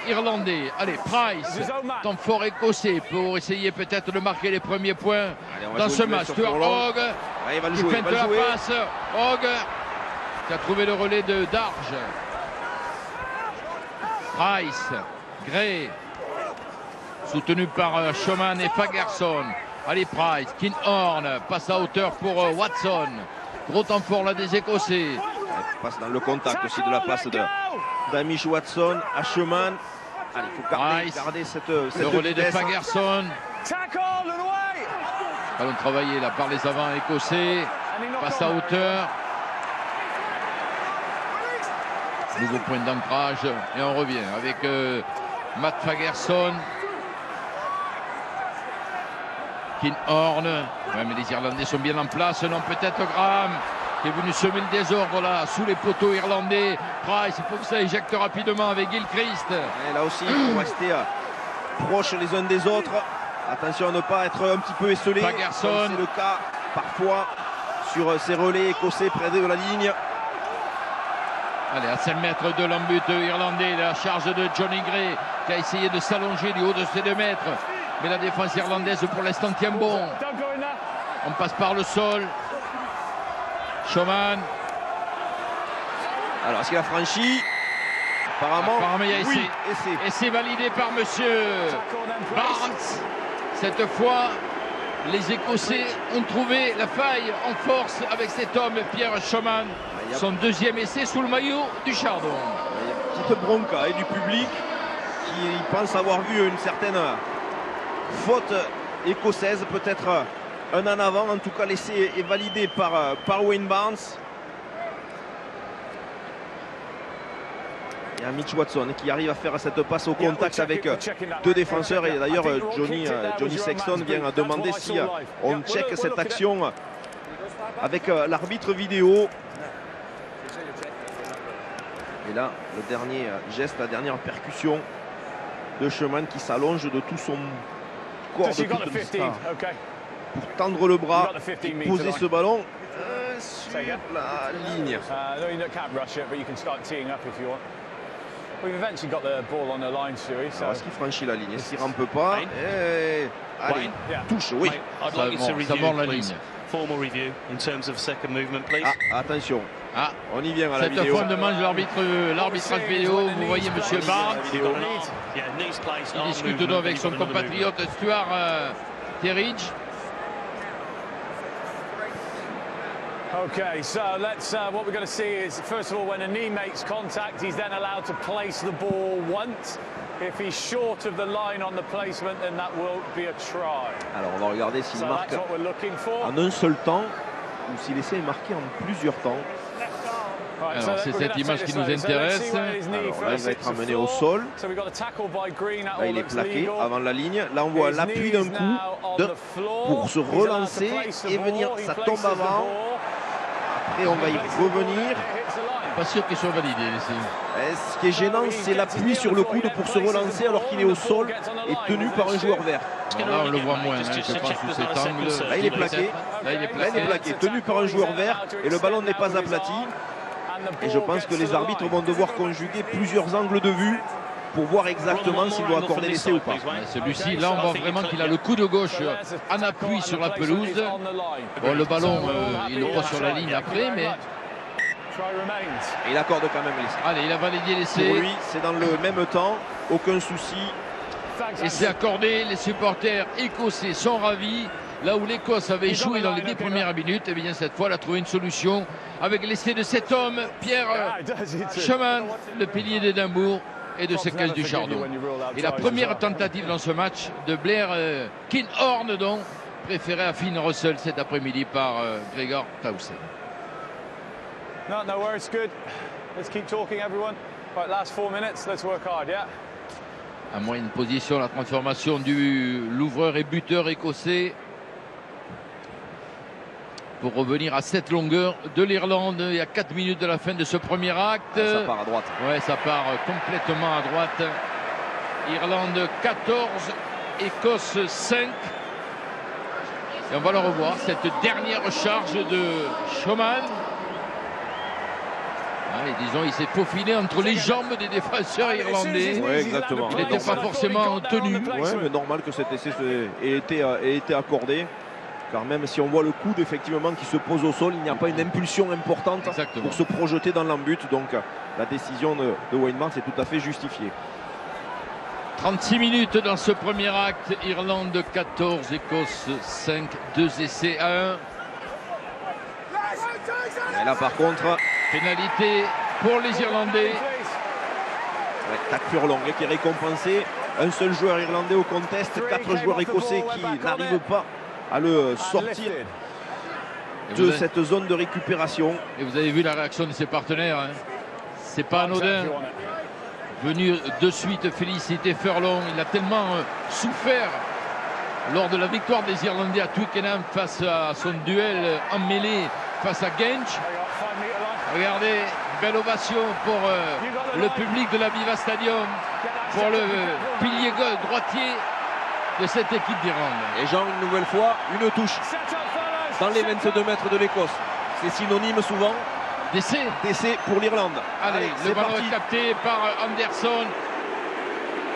irlandais. Allez, Price, temps fort écossais pour essayer peut-être de marquer les premiers points dans ce match. Stuart Hogg qui feinte la passe. Hogg qui a trouvé le relais de Darge. Price, Gray, soutenu par Schumann et Fagerson. Allez, Price, Kinhorn, passe à hauteur pour Watson. Gros temps fort là des Écossais. Passe dans le contact aussi de la passe d'Amish Watson à Schumann. Allez, il faut garder cette le relais vitesse. de Fagerson. Ballon travaillé là par les avants écossais. Passe à hauteur. Nouveau point d'ancrage et on revient avec Matt Fagerson. Kinhorn. Ouais, mais les Irlandais sont bien en place. Non, peut-être Graham qui est venu semer le désordre là sous les poteaux irlandais. Price, il faut que ça éjecte rapidement avec Gilchrist. Et là aussi, il faut rester proches les uns des autres. Attention à ne pas être un petit peu esselé. Fagerson. Comme c'est le cas parfois sur ces relais écossais près de la ligne. Allez, à 5 mètres de l'embut irlandais, la charge de Johnny Gray qui a essayé de s'allonger du haut de ses 2 mètres. Mais la défense irlandaise pour l'instant tient bon. On passe par le sol. Schumann. Alors, est-ce qu'il a franchi? Apparemment, il y a essai. Oui, essai validé par monsieur Barnes. Cette fois, les Écossais ont trouvé la faille en force avec cet homme, Pierre Schumann. Son deuxième essai sous le maillot du Chardon. Il y a une petite bronca du public qui pense avoir vu une certaine faute écossaise, peut-être un en avant. En tout cas, l'essai est validé par Wayne Barnes. Il y a Mitch Watson qui arrive à faire cette passe au contact avec 2 défenseurs. Et d'ailleurs, Johnny Sexton vient demander si on check cette action avec l'arbitre vidéo. Et là, le dernier geste, la dernière percussion de Schumann qui s'allonge de tout son corps, de toute l'histoire, pour tendre le bras et poser ce ballon sur la ligne. Alors, est-ce qu'il franchit la ligne? Est-ce qu'il ne rampe pas? Allez, touche, oui. Ça mord la ligne. Ah, attention. Ah, on y vient à la cette vidéo. fois, on demande l'arbitrage vidéo. Vous voyez M. Barnes. Il discute donc avec son compatriote Stuart Terridge. Okay, so let's. What we're going to see is, first of all, when a knee makes contact, he's then allowed to place the ball once. If he's short of the line on the placement, then that will be a try. Alors, on va regarder s'il marque en un seul temps ou si l'essai est marqué en plusieurs temps. Alors, c'est cette image qui nous intéresse. Alors là, il va être amené au sol. Là, il est plaqué avant la ligne. Là, on voit l'appui d'un coup pour se relancer et venir. Ça tombe avant. Après, on va y revenir. Pas sûr qu'il soit validé, l'essai. Ce qui est gênant, c'est l'appui sur le coude pour se relancer alors qu'il est au sol et tenu par un joueur vert. Là, on le voit moins, je pense, sous cet angle. Là, il est plaqué. Là, il est plaqué. Tenu par un joueur vert et le ballon n'est pas aplati. Et je pense que les arbitres vont devoir conjuguer plusieurs angles de vue pour voir exactement s'il doit accorder l'essai ou pas. Celui-ci, là, on voit vraiment qu'il a le coude gauche en appui sur la pelouse. Bon, le ballon, il le voit sur la ligne après, mais... Et il accorde quand même l'essai. Allez, il a validé l'essai. Pour lui, c'est dans le même temps, aucun souci. Essai accordé, les supporters écossais sont ravis. Là où l'Écosse avait échoué dans les 10 premières minutes, et bien cette fois, elle a trouvé une solution avec l'essai de cet homme, Pierre Schumann, le pilier d'Édimbourg et de ce caisse du Chardon. Et la première tentative dans ce match de Blair Kinhorn, donc, préféré à Finn Russell cet après-midi par Gregor Towson. No worries, good. Let's keep talking, everyone. Right, last 4 minutes, let's work hard, yeah? À moyenne position, la transformation du l'ouvreur et buteur écossais. pour revenir à cette longueur de l'Irlande. Il y a 4 minutes de la fin de ce premier acte. Ça part à droite. Ouais, ça part complètement à droite. Irlande 14, Écosse 5. Et on va le revoir, cette dernière charge de Schoeman. Et disons, il s'est faufilé entre les jambes des défenseurs irlandais. Oui, exactement. Il n'était pas forcément en tenue. Oui, mais normal que cet essai ait été accordé. Car même si on voit le coude effectivement qui se pose au sol, il n'y a pas une impulsion importante pour se projeter dans l'embut. Donc la décision de Wayne Barnes est tout à fait justifiée. 36 minutes dans ce premier acte. Irlande 14, Écosse 5, 2 essais à 1. Et là par contre, pénalité pour les Irlandais. Tac Furlong qui est récompensé. Un seul joueur irlandais au contest, 4 joueurs écossais qui n'arrivent pas à le sortir de cette zone de récupération. Et vous avez vu la réaction de ses partenaires. C'est pas anodin. Venu de suite féliciter Furlong. Il a tellement souffert lors de la victoire des Irlandais à Twickenham face à son duel en mêlée face à Gench. Regardez, belle ovation pour le public de l'Aviva-Stadium, pour le pilier droitier de cette équipe d'Irlande. Et Jean, une nouvelle fois, une touche dans les 22 mètres de l'Écosse. C'est synonyme souvent d'essai pour l'Irlande. Allez, le ballon est capté par Anderson.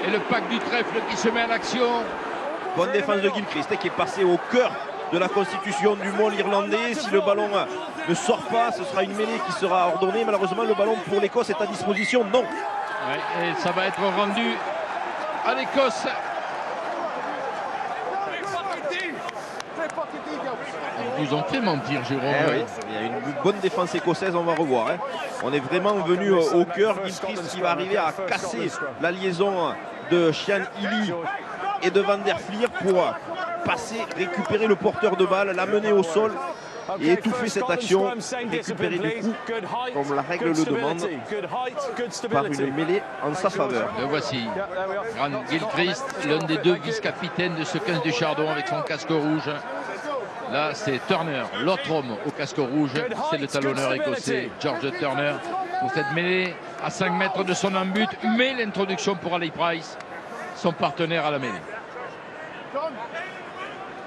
Et le pack du trèfle qui se met en action. Bonne défense de Gilchrist qui est passé au cœur de la constitution du môle irlandais. Si le ballon ne sort pas, ce sera une mêlée qui sera ordonnée. Malheureusement, le ballon pour l'Écosse est à disposition. Non. Ouais, et ça va être rendu à l'Écosse. Ils vous ont fait mentir, Jérôme. Oui. Il y a une bonne défense écossaise, on va revoir. On est vraiment venu au cœur. Gilchrist qui va arriver à casser la liaison de Cian Healy et de Van der Flier pour passer, récupérer le porteur de balle, l'amener au sol et étouffer cette action, récupérer du coup, comme la règle le demande, par une mêlée en sa faveur. Le voici, Grant Gilchrist, l'un des deux vice-capitaines de ce 15 du Chardon avec son casque rouge. Là, c'est Turner, l'autre homme au casque rouge, c'est le talonneur écossais, George Turner, pour cette mêlée à 5 mètres de son embut, mais l'introduction pour Ali Price, son partenaire à la mêlée.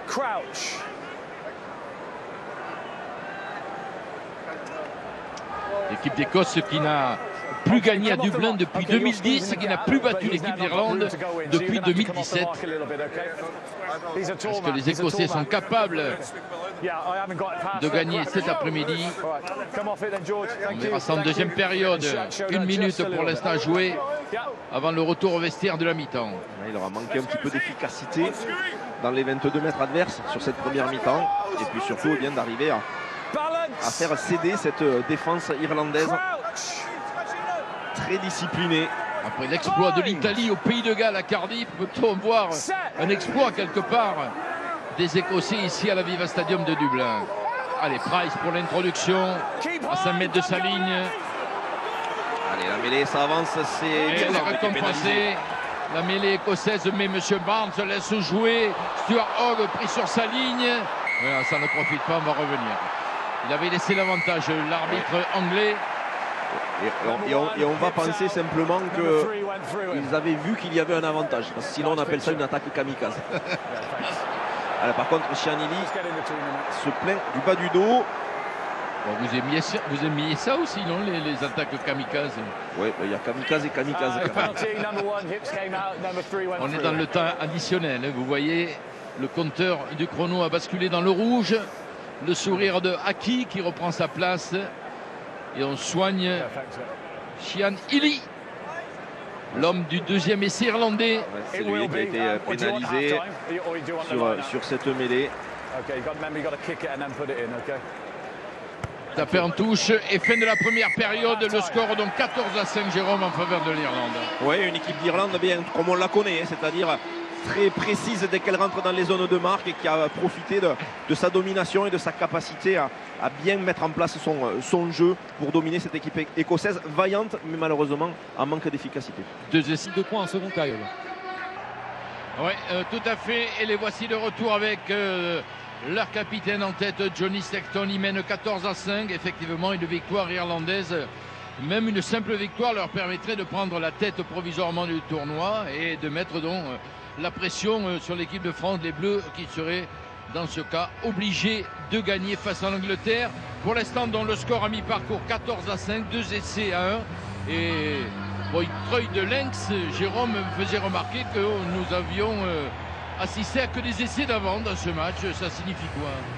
Crouch. L'équipe d'Écosse qui n'a plus gagné à Dublin depuis 2010, qui n'a plus battu l'équipe d'Irlande depuis 2017. Est-ce que les Écossais sont capables de gagner cet après-midi? On verra ça en deuxième période. 1 minute pour l'instant à jouer avant le retour au vestiaire de la mi-temps. Il aura manqué un petit peu d'efficacité dans les 22 mètres adverses sur cette première mi-temps. Et puis surtout, il vient d'arriver à faire céder cette défense irlandaise très disciplinée. Après l'exploit de l'Italie au Pays de Galles à Cardiff, peut-on voir un exploit quelque part des Écossais ici à l'Aviva Stadium de Dublin? Allez, Price pour l'introduction à 5 mètres de sa ligne. Allez, la mêlée, ça avance, c'est récompensé. La mêlée écossaise, mais M. Barnes laisse jouer. Stuart Hogg pris sur sa ligne. Voilà, ça ne profite pas, on va revenir. Il avait laissé l'avantage, l'arbitre anglais. Et on va penser simplement qu'ils avaient vu qu'il y avait un avantage. Parce que sinon, on appelle ça une attaque kamikaze. Alors, par contre, Cian Healy se plaint du bas du dos. Bon, vous aimiez ça aussi, non, les attaques kamikazes? Oui, il y a kamikaze et kamikaze. On est dans le temps additionnel. Vous voyez, le compteur du chrono a basculé dans le rouge. Le sourire de Aki qui reprend sa place. Et on soigne Cian Healy, l'homme du deuxième essai irlandais. C'est lui qui a été pénalisé sur cette mêlée. Tapé en touche et fin de la première période. Le score donc 14-5, Jérôme, en faveur de l'Irlande. Oui, une équipe d'Irlande bien comme on la connaît, c'est-à-dire très précise dès qu'elle rentre dans les zones de marque et qui a profité de sa domination et de sa capacité à bien mettre en place son jeu pour dominer cette équipe écossaise vaillante, mais malheureusement en manque d'efficacité. 2 essais de points en seconde période. Oui, tout à fait. Et les voici de retour avec Leur capitaine en tête, Johnny Sexton, il mène 14-5. Effectivement, une victoire irlandaise, même une simple victoire leur permettrait de prendre la tête provisoirement du tournoi et de mettre donc la pression sur l'équipe de France, les Bleus qui seraient dans ce cas obligés de gagner face à l'Angleterre. Pour l'instant, dans le score à mi-parcours, 14-5, 2 essais à 1. Et bon, une treuille de lynx, Jérôme me faisait remarquer que nous avions assisté à que des essais d'avant dans ce match. Ça signifie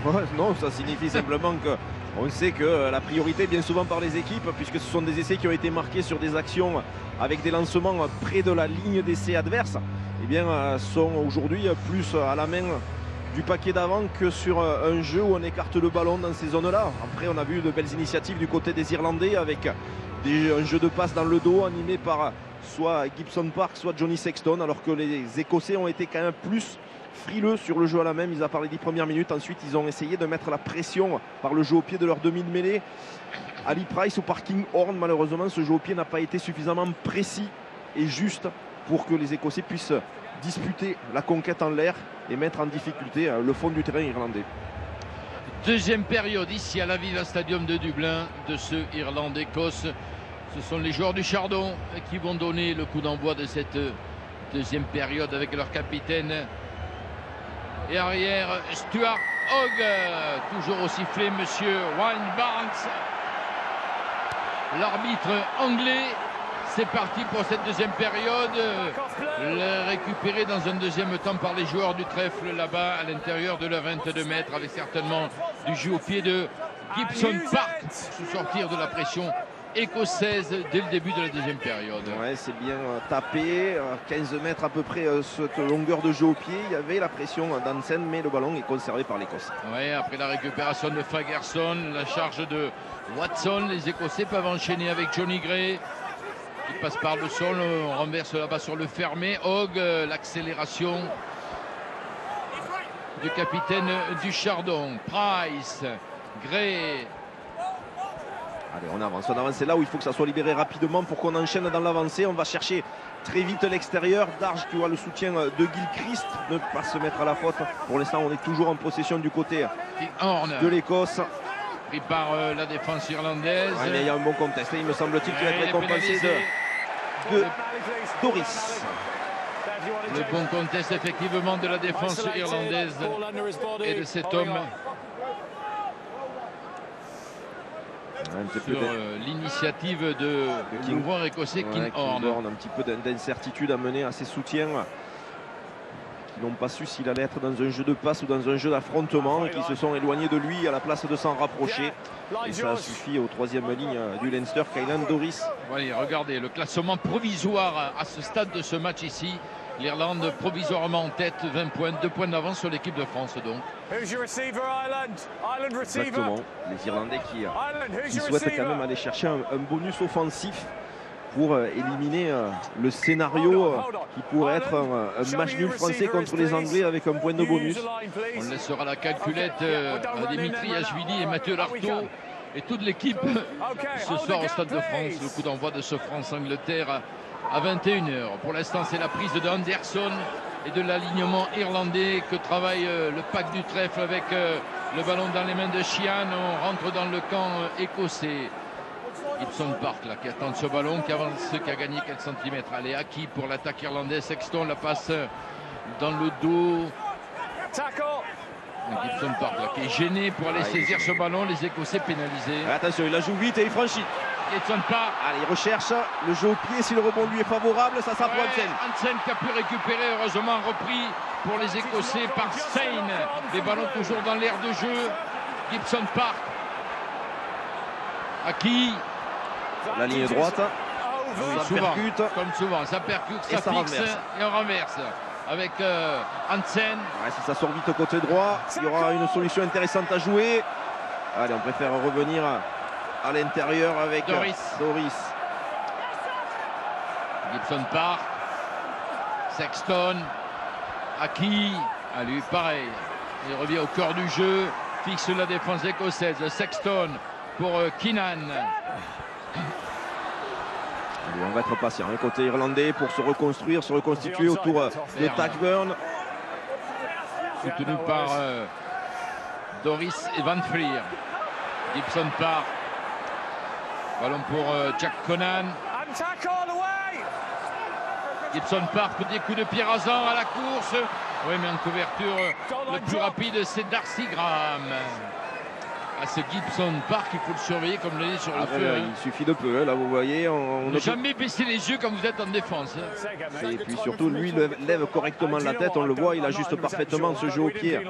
quoi? Ouais, non, ça signifie simplement que on sait que la priorité vient souvent par les équipes, puisque ce sont des essais qui ont été marqués sur des actions avec des lancements près de la ligne d'essai adverse. Eh bien, sont aujourd'hui plus à la main du paquet d'avant que sur un jeu où on écarte le ballon dans ces zones-là. Après, on a vu de belles initiatives du côté des Irlandais avec un jeu de passe dans le dos animé par soit Gibson Park, soit Johnny Sexton, alors que les Écossais ont été quand même plus frileux sur le jeu à la main, mis à part les 10 premières minutes. Ensuite, ils ont essayé de mettre la pression par le jeu au pied de leur demi de mêlée. Ali Price ou par Kinghorn, malheureusement, ce jeu au pied n'a pas été suffisamment précis et juste pour que les Écossais puissent disputer la conquête en l'air et mettre en difficulté le fond du terrain irlandais. Deuxième période ici à l'Aviva Stadium de Dublin de ce Irlande-Écosse. Ce sont les joueurs du Chardon qui vont donner le coup d'envoi de cette deuxième période avec leur capitaine et arrière Stuart Hogg, toujours au sifflet monsieur Wayne Barnes, l'arbitre anglais. C'est parti pour cette deuxième période, récupéré dans un deuxième temps par les joueurs du trèfle là-bas à l'intérieur de leur 22 mètres, avec certainement du jeu au pied de Gibson Park sous sortir de la pression écossaise dès le début de la deuxième période. Ouais, c'est bien tapé, 15 mètres à peu près cette longueur de jeu au pied. Il y avait la pression d'Hansen, mais le ballon est conservé par l'Écosse. Ouais, après la récupération de Fagerson, la charge de Watson, les Écossais peuvent enchaîner avec Johnny Gray. Il passe par le sol, on renverse là-bas sur le fermé. Hogg, l'accélération du capitaine du Chardon. Price, Gray. Allez, on avance c'est là où il faut que ça soit libéré rapidement pour qu'on enchaîne dans l'avancée. On va chercher très vite l'extérieur. Darge qui voit le soutien de Gilchrist ne pas se mettre à la faute. Pour l'instant, on est toujours en possession du côté de l'Écosse. Pris par la défense irlandaise. Ouais, mais il y a un bon contest. Il me semble-t-il qu'il va être récompensé de Doris. Le bon contest effectivement de la défense irlandaise et de cet homme. Sur l'initiative de joueur écossais Kinghorn. Un petit peu d'incertitude à mener à ses soutiens qui n'ont pas su s'il allait être dans un jeu de passe ou dans un jeu d'affrontement et qui se sont éloignés de lui à la place de s'en rapprocher. Et ça suffit aux troisième ligne du Leinster, Kylan Doris. Voyez, regardez le classement provisoire à ce stade de ce match ici. L'Irlande provisoirement en tête, 20 points, 2 points d'avance sur l'équipe de France donc. Exactement, les Irlandais qui souhaitent quand même aller chercher un bonus offensif pour éliminer le scénario qui pourrait être un match nul français contre les Anglais avec un point de bonus. On laissera la calculette à Dimitri Ashvili et Mathieu Lartaud et toute l'équipe ce soir au Stade de France. Le coup d'envoi de ce France-Angleterre à 21h. Pour l'instant, c'est la prise de Anderson et de l'alignement irlandais que travaille le pack du trèfle avec le ballon dans les mains de Sheehan. On rentre dans le camp écossais. Gibson Park là, qui attend ce ballon, qui avance, qui a gagné quelques centimètres. Allez, acquis pour l'attaque irlandaise. Sexton la passe dans le dos. Gibson Park là, qui est gêné pour aller saisir ce ballon. Les Écossais pénalisés. Attention, il la joue vite et il franchit. Gibson Park. Allez, il recherche le jeu au pied. Si le rebond lui est favorable, ça sera pour Hansen. Hansen qui a pu récupérer, heureusement repris pour les Écossais par Stein. Les ballons toujours dans l'air de jeu. Gibson Park. Acquis. La ligne droite. Oui, souvent, percute. Comme souvent, ça percute, ça fixe renverse. Et on renverse avec Hansen. Ouais, si ça sort vite au côté droit, il y aura une solution intéressante à jouer. Allez, on préfère revenir à l'intérieur avec Doris. Gibson Park. Sexton. Acquis. À lui, pareil. Il revient au cœur du jeu. Fixe la défense écossaise. Sexton pour Keenan. Allez, on va être patient, le côté irlandais pour se reconstituer autour de Tachburn. Soutenu par Doris et Van Vlier. Gibson part. Ballon pour Jack Conan. Gibson part, petit coup de pied rasant à la course. Oui, mais en couverture, le plus rapide, c'est Darcy Graham. À ce Gibson Park, il faut le surveiller comme l'année sur le feu. Il suffit de peu, là vous voyez. On ne jamais baisser les yeux quand vous êtes en défense. Et puis surtout, lui lève correctement la tête, on le voit, il ajuste parfaitement ce jeu au pied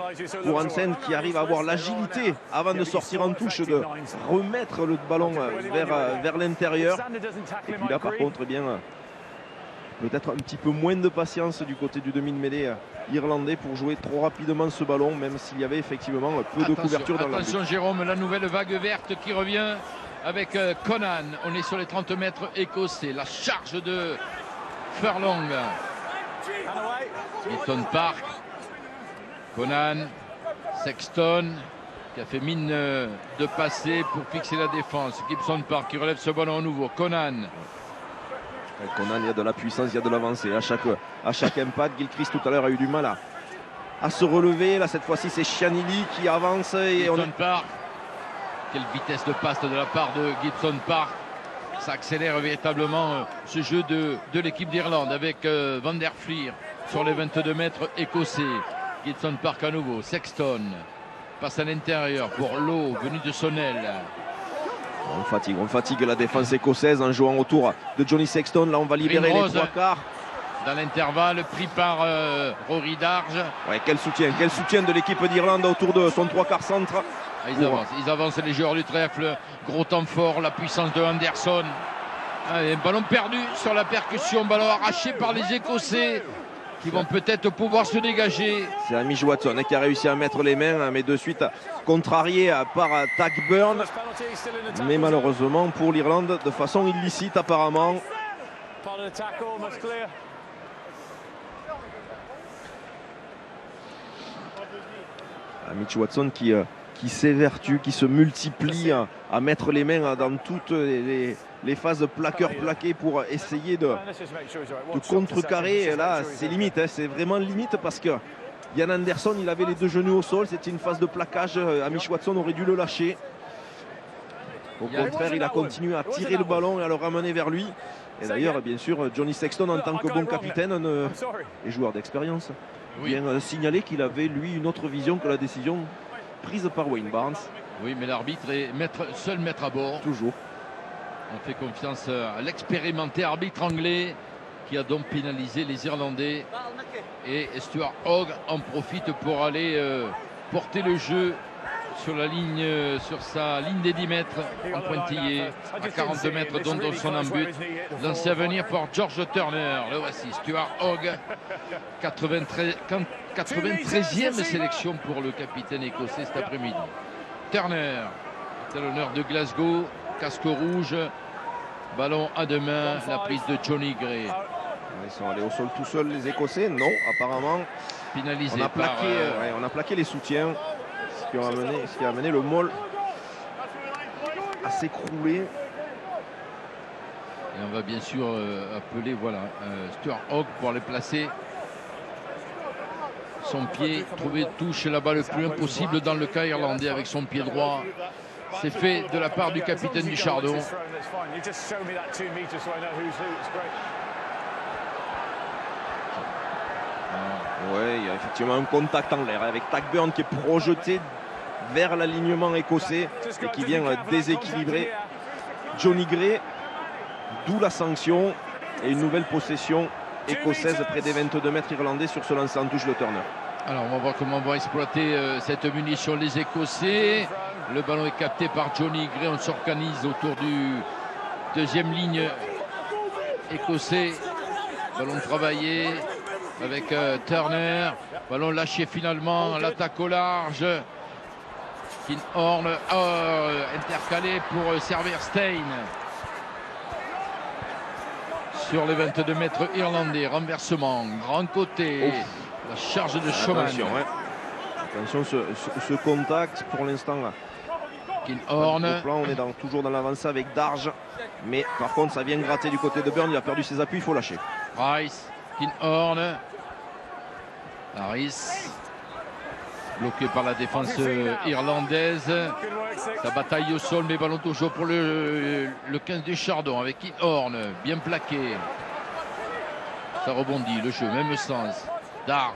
pour Hansen qui arrive à avoir l'agilité avant de sortir en touche, de remettre le ballon vers l'intérieur. Et puis là par contre, eh bien, peut-être un petit peu moins de patience du côté du demi-mêlée irlandais pour jouer trop rapidement ce ballon, même s'il y avait effectivement peu de couverture dans la Attention Jérôme, la nouvelle vague verte qui revient avec Conan. On est sur les 30 mètres écossais. La charge de Furlong. Gibson Park. Conan. Sexton qui a fait mine de passer pour fixer la défense. Gibson Park qui relève ce ballon à nouveau. Conan. Conan, il y a de la puissance, il y a de l'avancée. À chaque impact, Gilchrist tout à l'heure a eu du mal à se relever. Là, cette fois-ci, c'est Chianili qui avance. Gibson Park. Quelle vitesse de passe de la part de Gibson Park. Ça accélère véritablement ce jeu de l'équipe d'Irlande avec Van der Vlier sur les 22 mètres écossais. Gibson Park à nouveau. Sexton passe à l'intérieur pour Lowe, venu de Sonnel. On fatigue la défense écossaise en jouant autour de Johnny Sexton. Là, on va libérer les trois quarts. Dans l'intervalle, pris par Rory Darge. Ouais, quel soutien de l'équipe d'Irlande autour de son trois quarts centre. Ils avancent les joueurs du trèfle. Gros temps fort, la puissance de Anderson. Un ballon perdu sur la percussion, ballon arraché par les Écossais qui vont peut-être pouvoir se dégager. C'est Hamish Watson qui a réussi à mettre les mains, mais de suite contrarié par Tag Burn. Mais malheureusement pour l'Irlande, de façon illicite apparemment. Hamish Watson qui s'évertue, qui se multiplie à mettre les mains dans toutes les phases plaqueur-plaqué pour essayer de contrecarrer. Là, c'est limite, c'est vraiment limite parce que Ian Anderson, il avait les deux genoux au sol, c'était une phase de plaquage. Hamish Watson aurait dû le lâcher. Au contraire, il a continué à tirer le ballon et à le ramener vers lui. Et d'ailleurs, bien sûr, Johnny Sexton, en tant que bon capitaine et joueur d'expérience, vient signaler qu'il avait, lui, une autre vision que la décision prise par Wayne Barnes. Oui, mais l'arbitre est seul maître à bord. Toujours. On fait confiance à l'expérimenté arbitre anglais qui a donc pénalisé les Irlandais. Et Stuart Hogg en profite pour aller porter le jeu sur sa ligne des 10 mètres en pointillé, à 42 mètres dont son but. Lancé à venir par George Turner. Le voici, Stuart Hogg, 93e sélection pour le capitaine écossais cet après-midi. Turner, c'est l'honneur de Glasgow, casque rouge, ballon à deux mains, la prise de Johnny Gray. Ils sont allés au sol tout seuls les Écossais, non, apparemment. Pénalisé on a plaqué les soutiens, ce qui a amené le maul à s'écrouler. Et on va bien sûr appeler Stuart Hogg pour aller placer son pied, trouver touche là-bas le plus impossible dans le cas irlandais avec son pied droit. C'est fait de la part du capitaine du Chardon. Oui, il y a effectivement un contact en l'air avec Tag Burn qui est projeté vers l'alignement écossais et qui vient déséquilibrer Johnny Gray. D'où la sanction et une nouvelle possession écossaise près des 22 mètres irlandais sur ce lancer en touche de Turner. Alors on va voir comment on va exploiter cette munition les Écossais. Le ballon est capté par Johnny Gray. On s'organise autour du deuxième ligne écossais. Ballon travaillé avec Turner. Ballon lâché finalement. L'attaque au large. Kinhorn intercalé pour servir Stein. Sur les 22 mètres irlandais. Renversement. Grand côté. La charge de Schoman. Attention ce contact pour l'instant là. Kinhorn. On est toujours dans l'avancée avec Darge. Mais par contre ça vient gratter du côté de Burn. Il a perdu ses appuis, il faut lâcher. Price. Kinhorn. Harris. Bloqué par la défense irlandaise. Ça bataille au sol, mais ballon toujours pour le 15 du Chardon avec Horn, bien plaqué. Ça rebondit, le jeu, même sens. Darge.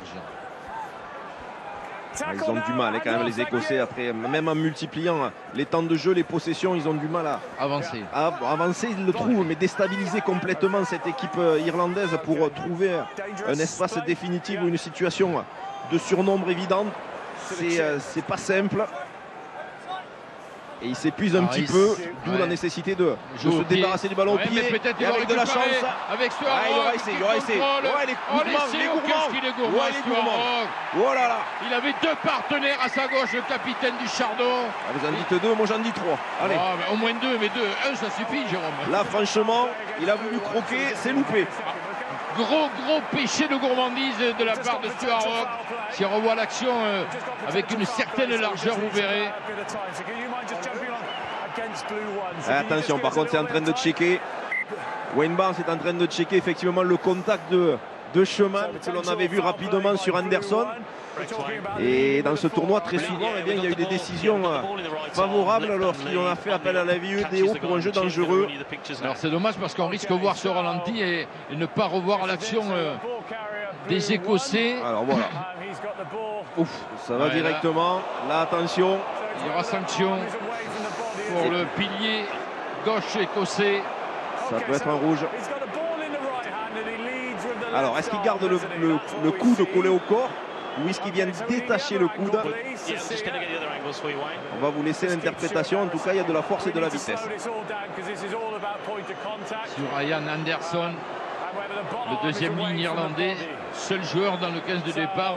Ils ont du mal, quand même, les Écossais, après, même en multipliant les temps de jeu, les possessions, ils ont du mal à avancer. Avancer, ils le trouvent, mais déstabiliser complètement cette équipe irlandaise pour trouver un espace définitif ou une situation de surnombre évidente. C'est pas simple. Et il s'épuise un petit peu, d'où la nécessité de se débarrasser du ballon au pied. Et avec de la chance. Avec Stuart il aura essayé. Il est gourmand. Oh là là. Il avait deux partenaires à sa gauche, le capitaine du Chardon. Vous en dites deux, moi j'en dis trois. Allez. Au moins deux, mais un ça suffit, Jérôme. Là franchement, il a voulu croquer, c'est loupé. Gros péché de gourmandise de la part de Stuart Hogg. Si on revoit l'action avec une certaine largeur, vous verrez. Attention, par contre, c'est en train de checker. Wayne Barnes est en train de checker effectivement le contact de Schumann que l'on avait vu rapidement sur Anderson. Et dans ce tournoi, très souvent, il y a eu des décisions favorables lorsqu'on a fait appel à la vidéo pour un jeu dangereux. Alors c'est dommage parce qu'on risque de voir ce ralenti et ne pas revoir l'action des Écossais. Alors voilà. Ouf, ça va directement. Là, attention. Il y aura sanction pour le pilier gauche écossais. Ça peut être un rouge. Alors, est-ce qu'il garde le coude collé au corps ou est-ce qu'il vient détacher le coude? On va vous laisser l'interprétation. En tout cas, il y a de la force et de la vitesse. Sur Ryan Anderson, le deuxième ligne irlandais, seul joueur dans le 15 de départ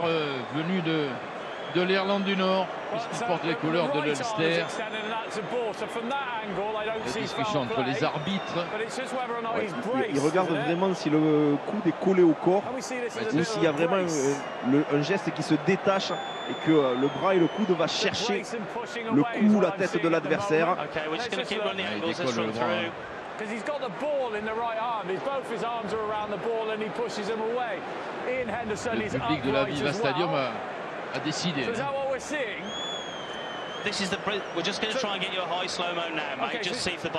venu de l'Irlande du Nord, puisqu'il porte les couleurs de l'Ulster. La discussion entre les arbitres. Il regarde vraiment si le coude est collé au corps ou s'il y a vraiment un geste qui se détache et que le bras et le coude va chercher le cou ou la tête de l'adversaire. Il décolle le bras. Because he's got the ball in the right arm. Both his arms are around the ball and he pushes him away. Ian Henderson is upright as well. Le public de la Viva Stadium a décidé. So is that what we're seeing? This is we're just going to try and get you a high slow-mo now, mate. Just see if the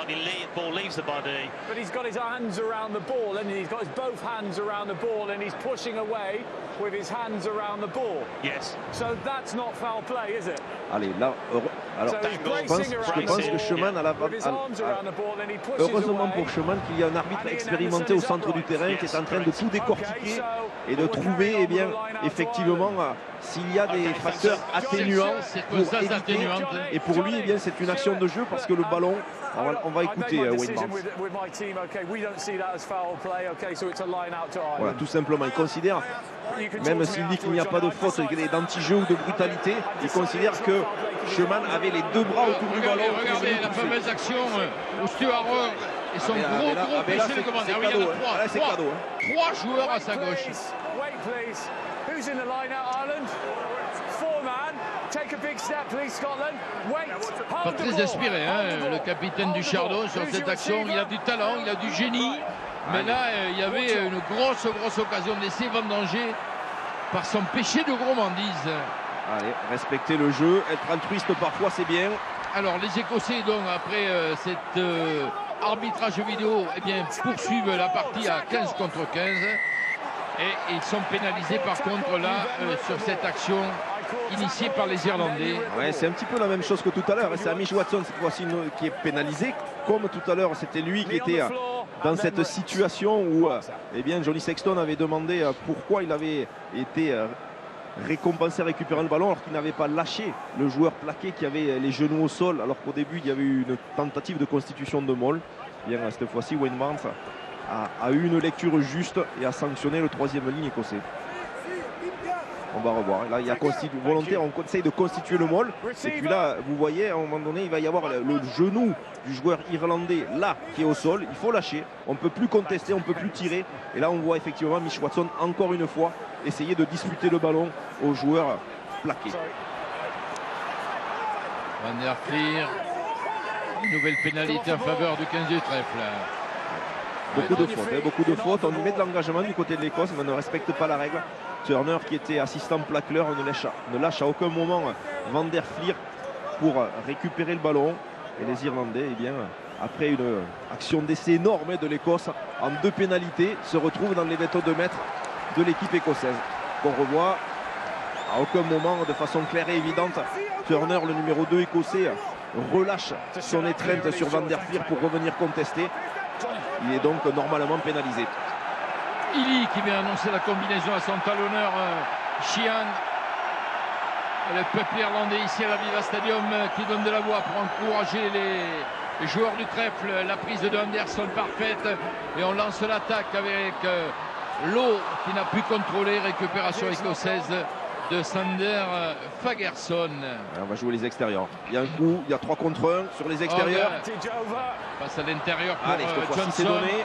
ball leaves the body. But he's got his hands around the ball, and he's got his both hands around the ball, and he's pushing away with his hands around the ball. Yes. So that's not foul play, is it? Allez, là, alors je pense que Schumann a la heureusement pour Schumann qu'il y a un arbitre expérimenté au centre du terrain qui est en train de tout décortiquer et de trouver effectivement s'il y a des facteurs atténuants pour éviter. Et pour lui, c'est une action de jeu parce que le ballon, on va écouter Wayne Barnes. Voilà, tout simplement, il considère, même s'il dit qu'il n'y a pas de faute d'anti-jeu ou de brutalité, il considère que Schumann avait les deux bras autour du ballon. Regardez la fameuse action où Stuart Hogg et son gros péché de commande. Ah oui, il y en a trois joueurs à sa gauche. Pas très inspiré, le capitaine du Chardon sur cette action. Il a du talent, il a du génie. Mais là, il y avait une grosse occasion de laisser vendanger par son péché de gourmandise. Allez, respecter le jeu, être altruiste parfois, c'est bien. Alors, les Écossais, donc, après cet arbitrage vidéo, poursuivent la partie à 15 contre 15. Et ils sont pénalisés, par contre, là, sur cette action initiée par les Irlandais. Ouais, c'est un petit peu la même chose que tout à l'heure. C'est Hamish Watson, cette fois-ci, qui est pénalisé. Comme tout à l'heure, c'était lui qui était dans cette situation où Johnny Sexton avait demandé pourquoi il avait été récompensé, récupérant le ballon alors qu'il n'avait pas lâché le joueur plaqué qui avait les genoux au sol, alors qu'au début, il y avait eu une tentative de constitution de maul. Cette fois-ci, Wayne Barnes a eu une lecture juste et a sanctionné le troisième ligne écossais. On va revoir. Là, il y a volontaire, on conseille de constituer le maul. Et puis là, vous voyez, à un moment donné, il va y avoir le genou du joueur irlandais là qui est au sol. Il faut lâcher. On ne peut plus contester, on ne peut plus tirer. Et là, on voit effectivement Mitch Watson encore une fois essayer de disputer le ballon au joueur plaqué. Van der Flier, une nouvelle pénalité en faveur du 15 du trèfle. Beaucoup de fautes, beaucoup de fautes. On y met de l'engagement du côté de l'Écosse, mais on ne respecte pas la règle. Turner qui était assistant placleur ne lâche à aucun moment Van der Flier pour récupérer le ballon. Et les Irlandais, eh bien, après une action d'essai énorme de l'Écosse en 2 pénalités, se retrouvent dans les 22 mètres de l'équipe écossaise. Qu'on revoit à aucun moment de façon claire et évidente. Turner, le numéro 2 écossais, relâche son étreinte sur Van der Flier pour revenir contester. Il est donc normalement pénalisé. Illy qui vient annoncer la combinaison à son talonneur Sheehan. Le peuple irlandais ici à la Viva Stadium qui donne de la voix pour encourager les joueurs du trèfle. La prise de Anderson parfaite et on lance l'attaque avec Lowe qui n'a pu contrôler. Récupération écossaise de Sander Fagerson. On va jouer les extérieurs. Il y a un coup, il y a 3 contre 1 sur les extérieurs. Passe à l'intérieur pour Johnson. Donné.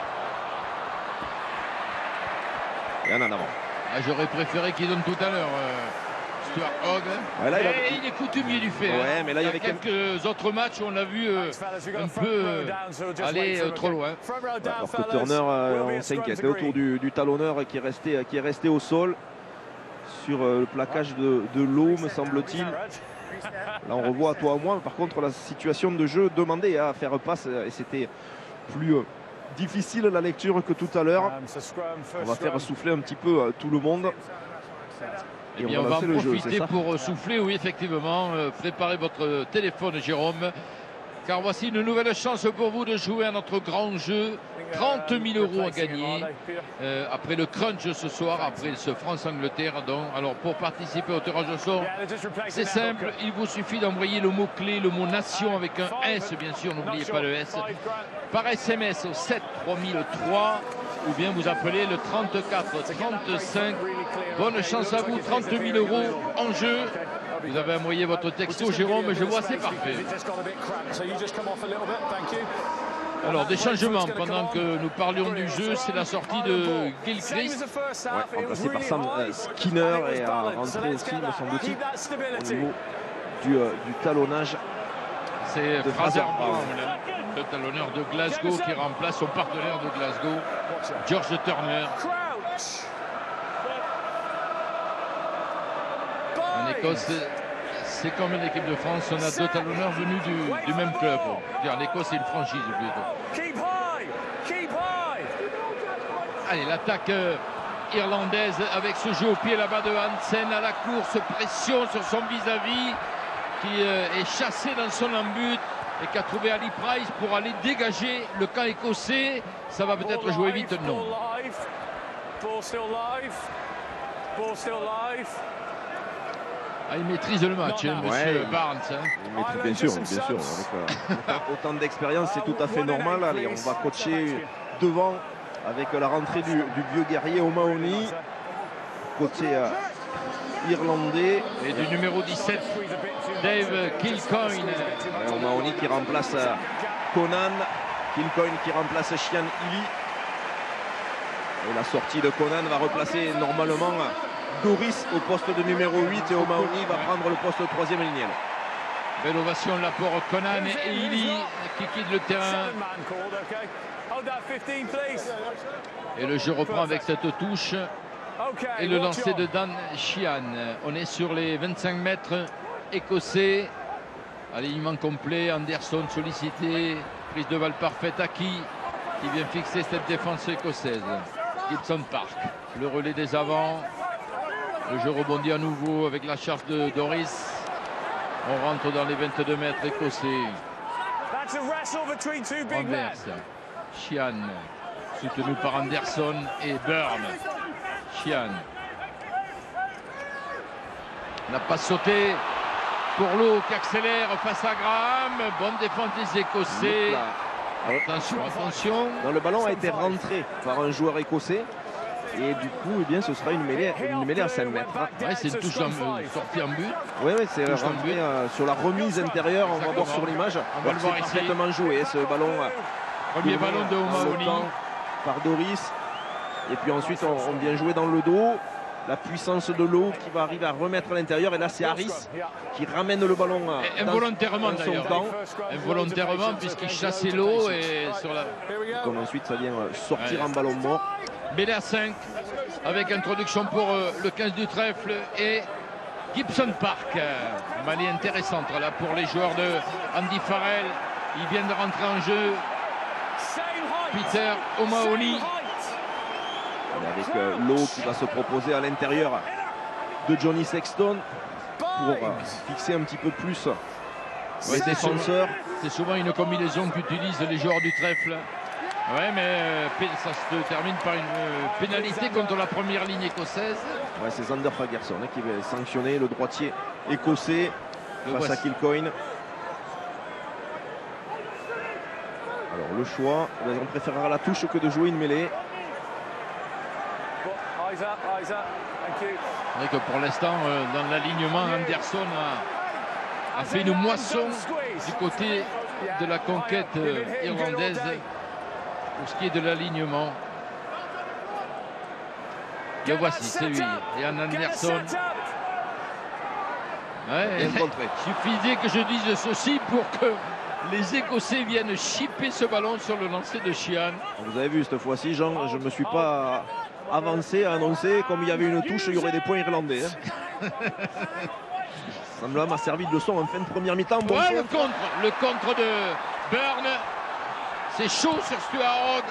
Et en avant. J'aurais préféré qu'il donne tout à l'heure Stuart Hogg. Ouais, là, il est coutumier du fait. Ouais, mais là, il y avait quelques autres matchs où on a vu un peu aller trop loin. Alors que Turner, on s'inquiète autour du talonneur qui est resté au sol sur le plaquage de Lowe, me semble-t-il. Là, on revoit à toi à moi. Par contre, la situation de jeu demandait à faire passe et c'était plus difficile la lecture que tout à l'heure. On va faire souffler un petit peu tout le monde. Et on va en profiter pour souffler, oui, effectivement. Préparez votre téléphone, Jérôme. Car voici une nouvelle chance pour vous de jouer à notre grand jeu. 30 000 € à gagner. Après le crunch ce soir, après ce France-Angleterre. Alors pour participer au tirage au sort, c'est simple. Il vous suffit d'envoyer le mot-clé, le mot nation avec un S, bien sûr. N'oubliez pas le S. Par SMS au 7 3003. Ou bien vous appelez le 34 35. Bonne chance à vous. 30 000 € en jeu. Vous avez envoyé votre texto, Jérôme, je vois, c'est parfait. Alors, des changements pendant que nous parlions du jeu, c'est la sortie de Gilchrist. Ouais, remplacé par Sam Skinner et à rentrer aussi, me semble-t-il, au niveau du talonnage. C'est Fraser Brown, le talonneur de Glasgow, qui remplace son partenaire de Glasgow, George Turner. En Écosse, c'est comme l'équipe de France, on a 2 talonneurs venus du même club. L'Écosse, c'est une franchise plutôt. Allez, l'attaque irlandaise avec ce jeu au pied là-bas de Hansen à la course, pression sur son vis-à-vis qui est chassé dans son embut et qui a trouvé Ali Price pour aller dégager le camp écossais. Ça va peut-être jouer vite, non. Ah, il maîtrise le match, hein, monsieur Barnes. Il maîtrise, bien sûr. Avec autant d'expérience, c'est tout à fait normal. Allez, on va coacher devant avec la rentrée du vieux guerrier O'Mahony, côté irlandais. Et du numéro 17, Dave Kilcoyne. O'Mahony qui remplace Conan. Kilcoyne qui remplace Sheehan Illy. Et la sortie de Conan va replacer normalement Doris au poste de numéro 8 et O'Mahony va prendre le poste de 3e ligne. Belle ovation là pour Conan et Illy qui quittent le terrain. Et le jeu reprend avec cette touche et le lancer de Dan Sheehan. On est sur les 25 mètres écossais. Alignement complet, Anderson sollicité. Prise de balle parfaite à qui vient fixer cette défense écossaise. Gibson Park, le relais des avants. Le jeu rebondit à nouveau avec la charge de Doris. On rentre dans les 22 mètres écossais. Renverse. Sheehan, soutenu par Anderson et Byrne. Sheehan. N'a pas sauté pour Lowe qui accélère face à Graham. Bonne défense des Écossais. Attention. Le ballon a été rentré par un joueur écossais. Et du coup, eh bien, ce sera une mêlée à 5 mètres. Ouais, c'est une touche sortie en but. Oui, c'est rentré sur la remise intérieure. On va voir sur l'image. On va le voir ici. Parfaitement joué ce ballon. Premier ballon de O'Mahony par Doris. Et puis ensuite, on vient jouer dans le dos. La puissance de Lowe qui va arriver à remettre à l'intérieur. Et là, c'est Harris qui ramène le ballon involontairement dans son camp. Involontairement, puisqu'il chassait Lowe. Et sur la... Comme ensuite, ça vient sortir en ballon mort. Mêlée à 5. avec introduction pour le 15 du trèfle et Gibson Park. Manie intéressante là pour les joueurs de Andy Farrell. Ils viennent de rentrer en jeu. Peter O'Mahony. Avec Lowe qui va se proposer à l'intérieur de Johnny Sexton pour fixer un petit peu plus les défenseurs. C'est souvent une combinaison qu'utilisent les joueurs du trèfle. Ouais, mais ça se termine par une pénalité contre la première ligne écossaise. Ouais, c'est Zander Fagerson qui va sanctionner le droitier écossais face à Kilcoyne. Alors le choix, on préférera la touche que de jouer une mêlée. C'est vrai que pour l'instant, dans l'alignement, Anderson a fait une moisson du côté de la conquête irlandaise pour ce qui est de l'alignement. Le voici, c'est lui, Ian Anderson. Ouais, il suffisait que je dise ceci pour que les Écossais viennent chipper ce ballon sur le lancer de Sheehan. Vous avez vu cette fois-ci, Jean, je ne me suis pas avancé à annoncer comme il y avait une touche, il y aurait des points irlandais. Ça m'a servi de leçon en fin de première mi-temps. Bon ouais, le contre de Byrne. C'est chaud sur Stuart Hogg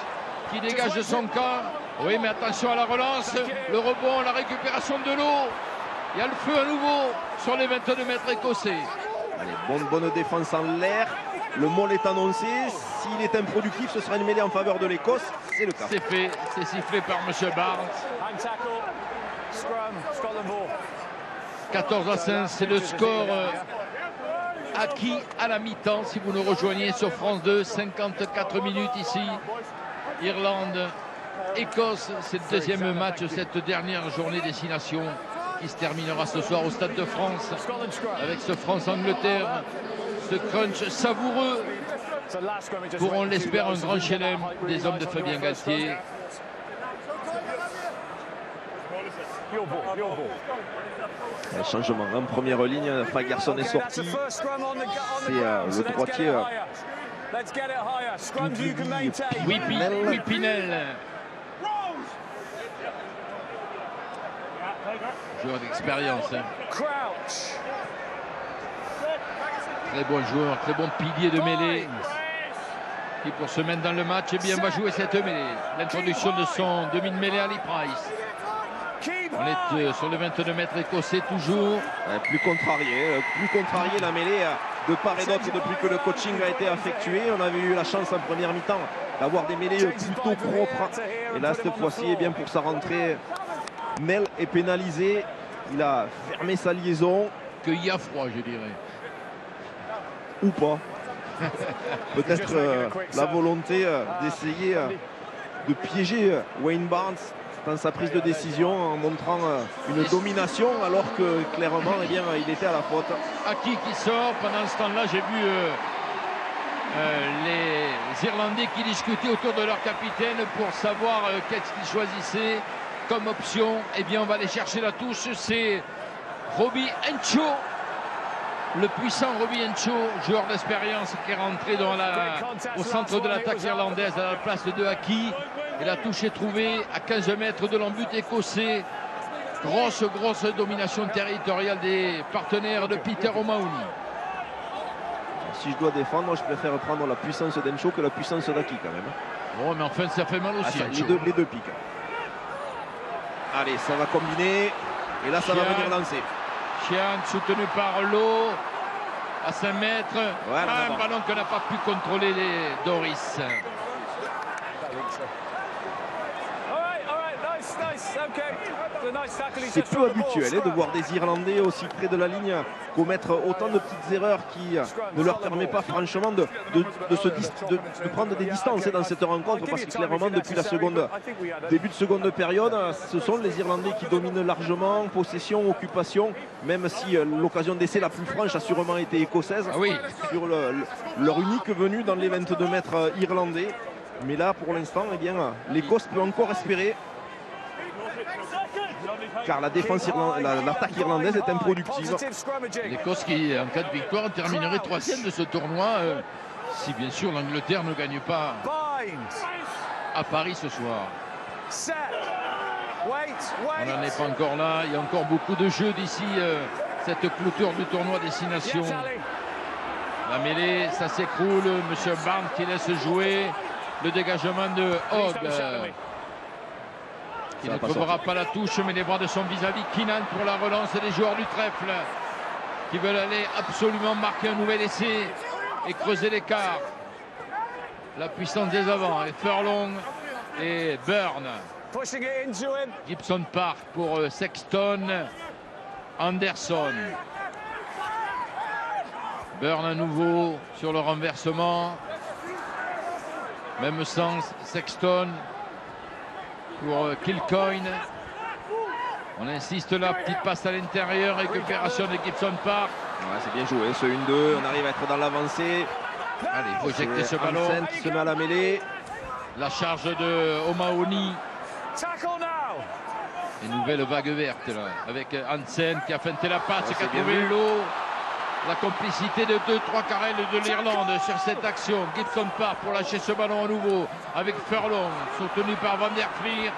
qui dégage de son camp. Oui, mais attention à la relance, le rebond, la récupération de l'eau. Il y a le feu à nouveau sur les 22 mètres écossais. Allez, bonne défense en l'air. Le môle est annoncé. S'il est improductif, ce sera une mêlée en faveur de l'Écosse. C'est le cas. C'est fait. C'est sifflé par M. Barnes. 14-5, c'est le score acquis à la mi-temps. Si vous nous rejoignez sur France 2, 54 minutes ici. Irlande, Écosse, c'est le deuxième match de cette dernière journée des 6 nations qui se terminera ce soir au Stade de France avec ce France-Angleterre. Ce crunch savoureux pour, on l'espère, un grand chelem des hommes de Fabien Galtier. Un changement en première ligne, Fagerson est sorti. C'est le droitier Whippinell. Joueur d'expérience. Très bon joueur, très bon pilier de mêlée. Qui pour se mettre dans le match, eh bien, va jouer cette mêlée. L'introduction de son demi-mêlée Ali Price. On est sur le 22 mètres écossais toujours. Plus contrarié la mêlée de part et d'autre depuis que le coaching a été effectué. On avait eu la chance en première mi-temps d'avoir des mêlées plutôt propres. Et là, cette fois-ci, eh bien, pour sa rentrée, Nel est pénalisé. Il a fermé sa liaison. Qu'il y a froid, je dirais. Ou pas. Peut-être la volonté d'essayer de piéger Wayne Barnes dans sa prise de décision en montrant une domination alors que clairement eh bien, il était à la faute. Aki qui sort, pendant ce temps-là j'ai vu les Irlandais qui discutaient autour de leur capitaine pour savoir qu'est-ce qu'ils choisissaient comme option. Eh bien on va aller chercher la touche, c'est Robbie Henshaw, le puissant Robbie Henshaw, joueur d'expérience qui est rentré au centre de l'attaque irlandaise à la place de Aki. Et la touche est trouvée à 15 mètres de l'embut écossais. Grosse domination territoriale des partenaires de Peter O'Mahony. Si je dois défendre, je préfère prendre la puissance d'Henshaw que la puissance d'Aki quand même. Bon, mais enfin, ça fait mal aussi. Les deux piquent. Allez, ça va combiner. Et là, ça va venir lancer. Sheehan soutenu par Lowe à 5 mètres. Voilà, un ballon que n'a pas pu contrôler les Doris. C'est peu habituel de voir des Irlandais aussi près de la ligne commettre autant de petites erreurs qui ne leur permettent pas franchement de prendre des distances dans cette rencontre, parce que clairement depuis début de seconde période, ce sont les Irlandais qui dominent largement, possession, occupation, même si l'occasion d'essai la plus franche a sûrement été écossaise sur leur unique venue dans les 22 mètres irlandais. Mais là pour l'instant eh bien l'Écosse peut encore espérer, car la défense l'attaque irlandaise est improductive. L'Écosse qui, en cas de victoire, terminerait 3e de ce tournoi, si bien sûr l'Angleterre ne gagne pas à Paris ce soir. On n'en est pas encore là. Il y a encore beaucoup de jeux d'ici cette clôture du tournoi Destination. La mêlée, ça s'écroule. Monsieur Barnes qui laisse jouer. Le dégagement de Hogg. Qui ne trouvera pas la touche, mais les bras de son vis-à-vis. Keenan pour la relance des joueurs du trèfle. Qui veulent aller absolument marquer un nouvel essai et creuser l'écart. La puissance des avants. Et Furlong et Byrne. Gibson Park pour Sexton. Anderson. Byrne à nouveau sur le renversement. Même sens. Sexton pour Kilcoyne. On insiste là, petite passe à l'intérieur, récupération de Gibson Park. Ouais, c'est bien joué, ce 1-2, on arrive à être dans l'avancée. Allez, il faut éjecter ce ballon. Hansen qui se met à la mêlée. La charge de O'Mahony. Une nouvelle vague verte là, avec Hansen qui a feinté la passe, qui a trouvé l'eau. La complicité de 2-3 carrels de l'Irlande sur cette action. Gibson Park pour lâcher ce ballon à nouveau avec Furlong, soutenu par Van der Flier.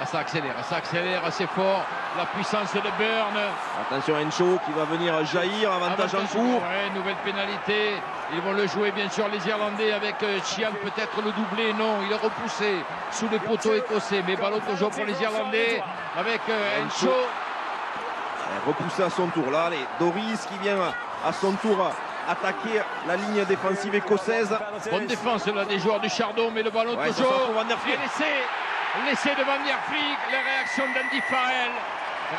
Ah, ça accélère assez fort. La puissance de Byrne. Attention, Encho qui va venir jaillir, avantage en cours. Ouais, nouvelle pénalité. Ils vont le jouer bien sûr les Irlandais avec Chian peut-être le doublé. Non, il est repoussé sous les poteaux écossais. Mais ballon toujours pour les Irlandais avec Encho. Repoussé à son tour. Là, allez, Doris qui vient à son tour attaquer la ligne défensive écossaise. Bonne défense là des joueurs du Chardon, mais le ballon toujours. Et l'essai de Van der Flier, la réaction d'Andy Farrell,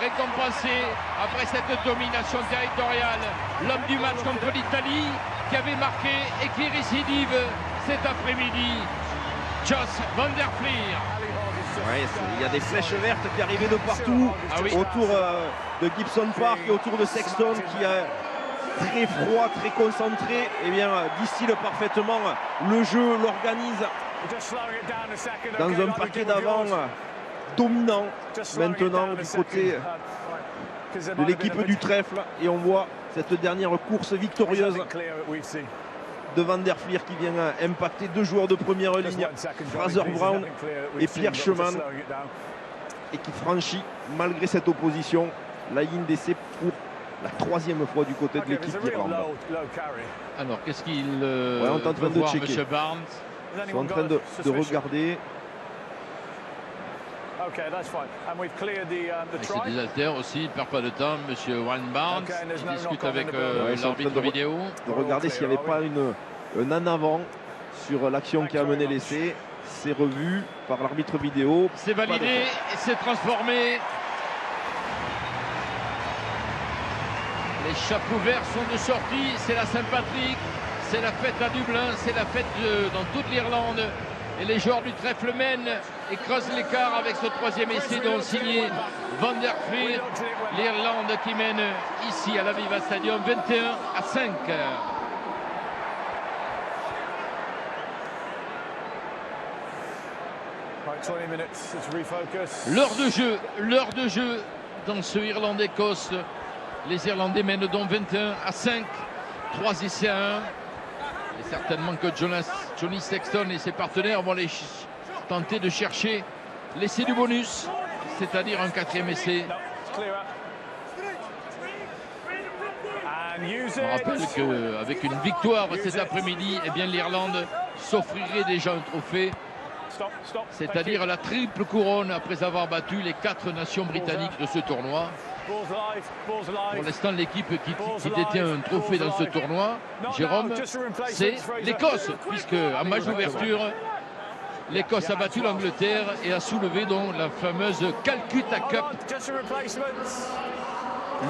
récompensé après cette domination territoriale. L'homme du match contre l'Italie qui avait marqué et qui récidive cet après-midi. Jos Van der Flier. Ouais, il y a des flèches vertes qui arrivaient de partout autour de Gibson Park et autour de Sexton qui est très froid, très concentré. Et bien, distille parfaitement le jeu, l'organise dans un paquet d'avant dominant maintenant du côté de l'équipe du trèfle. Et on voit cette dernière course victorieuse de Van der Flier qui vient impacter deux joueurs de première ligne, Fraser Brown et Pierre Cheman, et qui franchit malgré cette opposition la ligne d'essai pour la troisième fois du côté de l'équipe d'Irlande. Alors qu'est-ce qu'il on est en train de voir, checker. M. Barnes? Ils sont en train de regarder. C'est des haltères aussi, il ne perd pas de temps, M. Warren Barnes. Il discute avec l'arbitre vidéo. De regarder s'il n'y avait pas un en avant sur l'action qui a amené l'essai. C'est revu par l'arbitre vidéo. C'est validé et c'est transformé. Les chapeaux verts sont de sortie, c'est la Saint-Patrick, c'est la fête à Dublin, c'est la fête dans toute l'Irlande. Et les joueurs du trèfle mènent et creusent l'écart avec ce troisième essai dont signé Van der Flier. L'Irlande qui mène ici à l'Aviva Stadium 21-5. L'heure de jeu dans ce Irlande-Écosse. Les Irlandais mènent donc 21-5, 3 essais à 1. Et certainement que Johnny Sexton et ses partenaires vont les tenter de chercher l'essai du bonus, c'est-à-dire un quatrième essai. On rappelle qu'avec une victoire cet après-midi, eh bien l'Irlande s'offrirait déjà un trophée, c'est-à-dire la triple couronne après avoir battu les 4 nations britanniques de ce tournoi. Pour l'instant, l'équipe qui détient un trophée dans ce tournoi, Jérôme, c'est l'Écosse, puisque en match d'ouverture, l'Écosse a battu l'Angleterre et a soulevé donc la fameuse Calcutta Cup,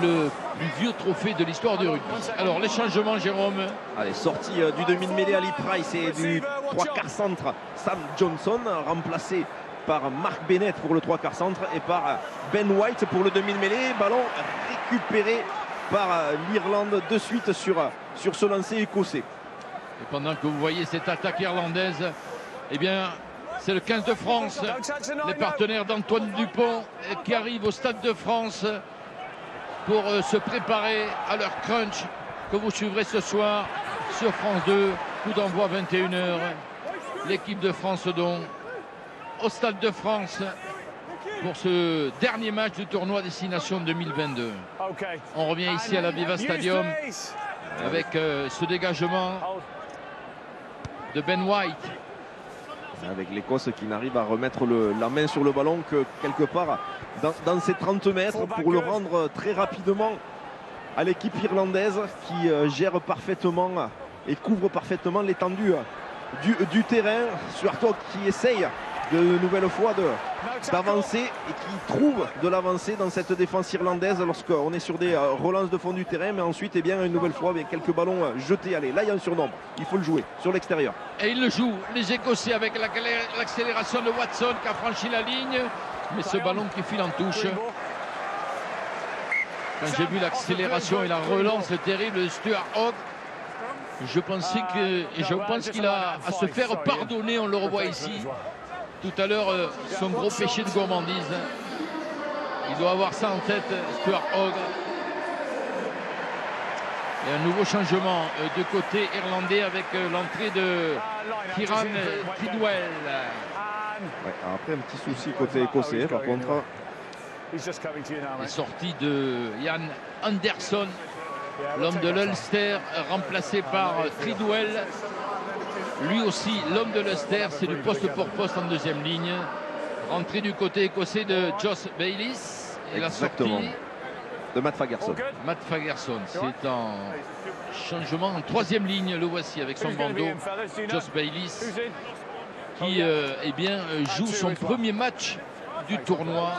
le plus vieux trophée de l'histoire du rugby. Alors les changements, Jérôme. Allez, sortie du demi de mêlée Ali Price et du 3/4 centre Sam Johnson, remplacé par Mark Bennett pour le 3/4 centre et par Ben White pour le demi de mêlée. Ballon récupéré par l'Irlande de suite sur ce lancer écossais. Et pendant que vous voyez cette attaque irlandaise, eh bien c'est le 15 de France, les partenaires d'Antoine Dupont qui arrivent au Stade de France pour se préparer à leur crunch que vous suivrez ce soir sur France 2, coup d'envoi 21h. L'équipe de France donc au Stade de France pour ce dernier match du tournoi Destination 2022. On revient ici à l'Aviva Stadium avec ce dégagement de Ben White. Avec l'Écosse qui n'arrive à remettre la main sur le ballon que quelque part dans ces 30 mètres pour le rendre très rapidement à l'équipe irlandaise qui gère parfaitement et couvre parfaitement l'étendue du terrain. Stuart Hogg qui essaye de nouvelle fois d'avancer et qui trouve de l'avancée dans cette défense irlandaise lorsqu'on est sur des relances de fond du terrain, mais ensuite une nouvelle fois avec quelques ballons jetés. Allez, là il y a un surnombre, il faut le jouer sur l'extérieur. Et il le joue, les Écossais, avec l'accélération de Watson qui a franchi la ligne, mais ce ballon qui file en touche. Quand j'ai vu l'accélération et la relance terrible de Stuart Hogg, je pense qu'il a à se faire pardonner. On le revoit ici tout à l'heure, son gros péché de gourmandise. Il doit avoir ça en tête, Stuart Hogg. Et un nouveau changement de côté irlandais avec l'entrée de Kieran Tidwell. Ouais, après un petit souci côté écossais par contre. Les sorties de Ian Anderson, l'homme de l'Ulster, remplacé par Tidwell. Lui aussi, l'homme de l'Ulster, c'est du poste pour poste en deuxième ligne. Rentrée du côté écossais de Josh Bayliss. Et la sortie de Matt Fagerson. Matt Fagerson, c'est un changement en troisième ligne. Le voici avec son bandeau, Josh Bayliss, qui joue son premier match du tournoi.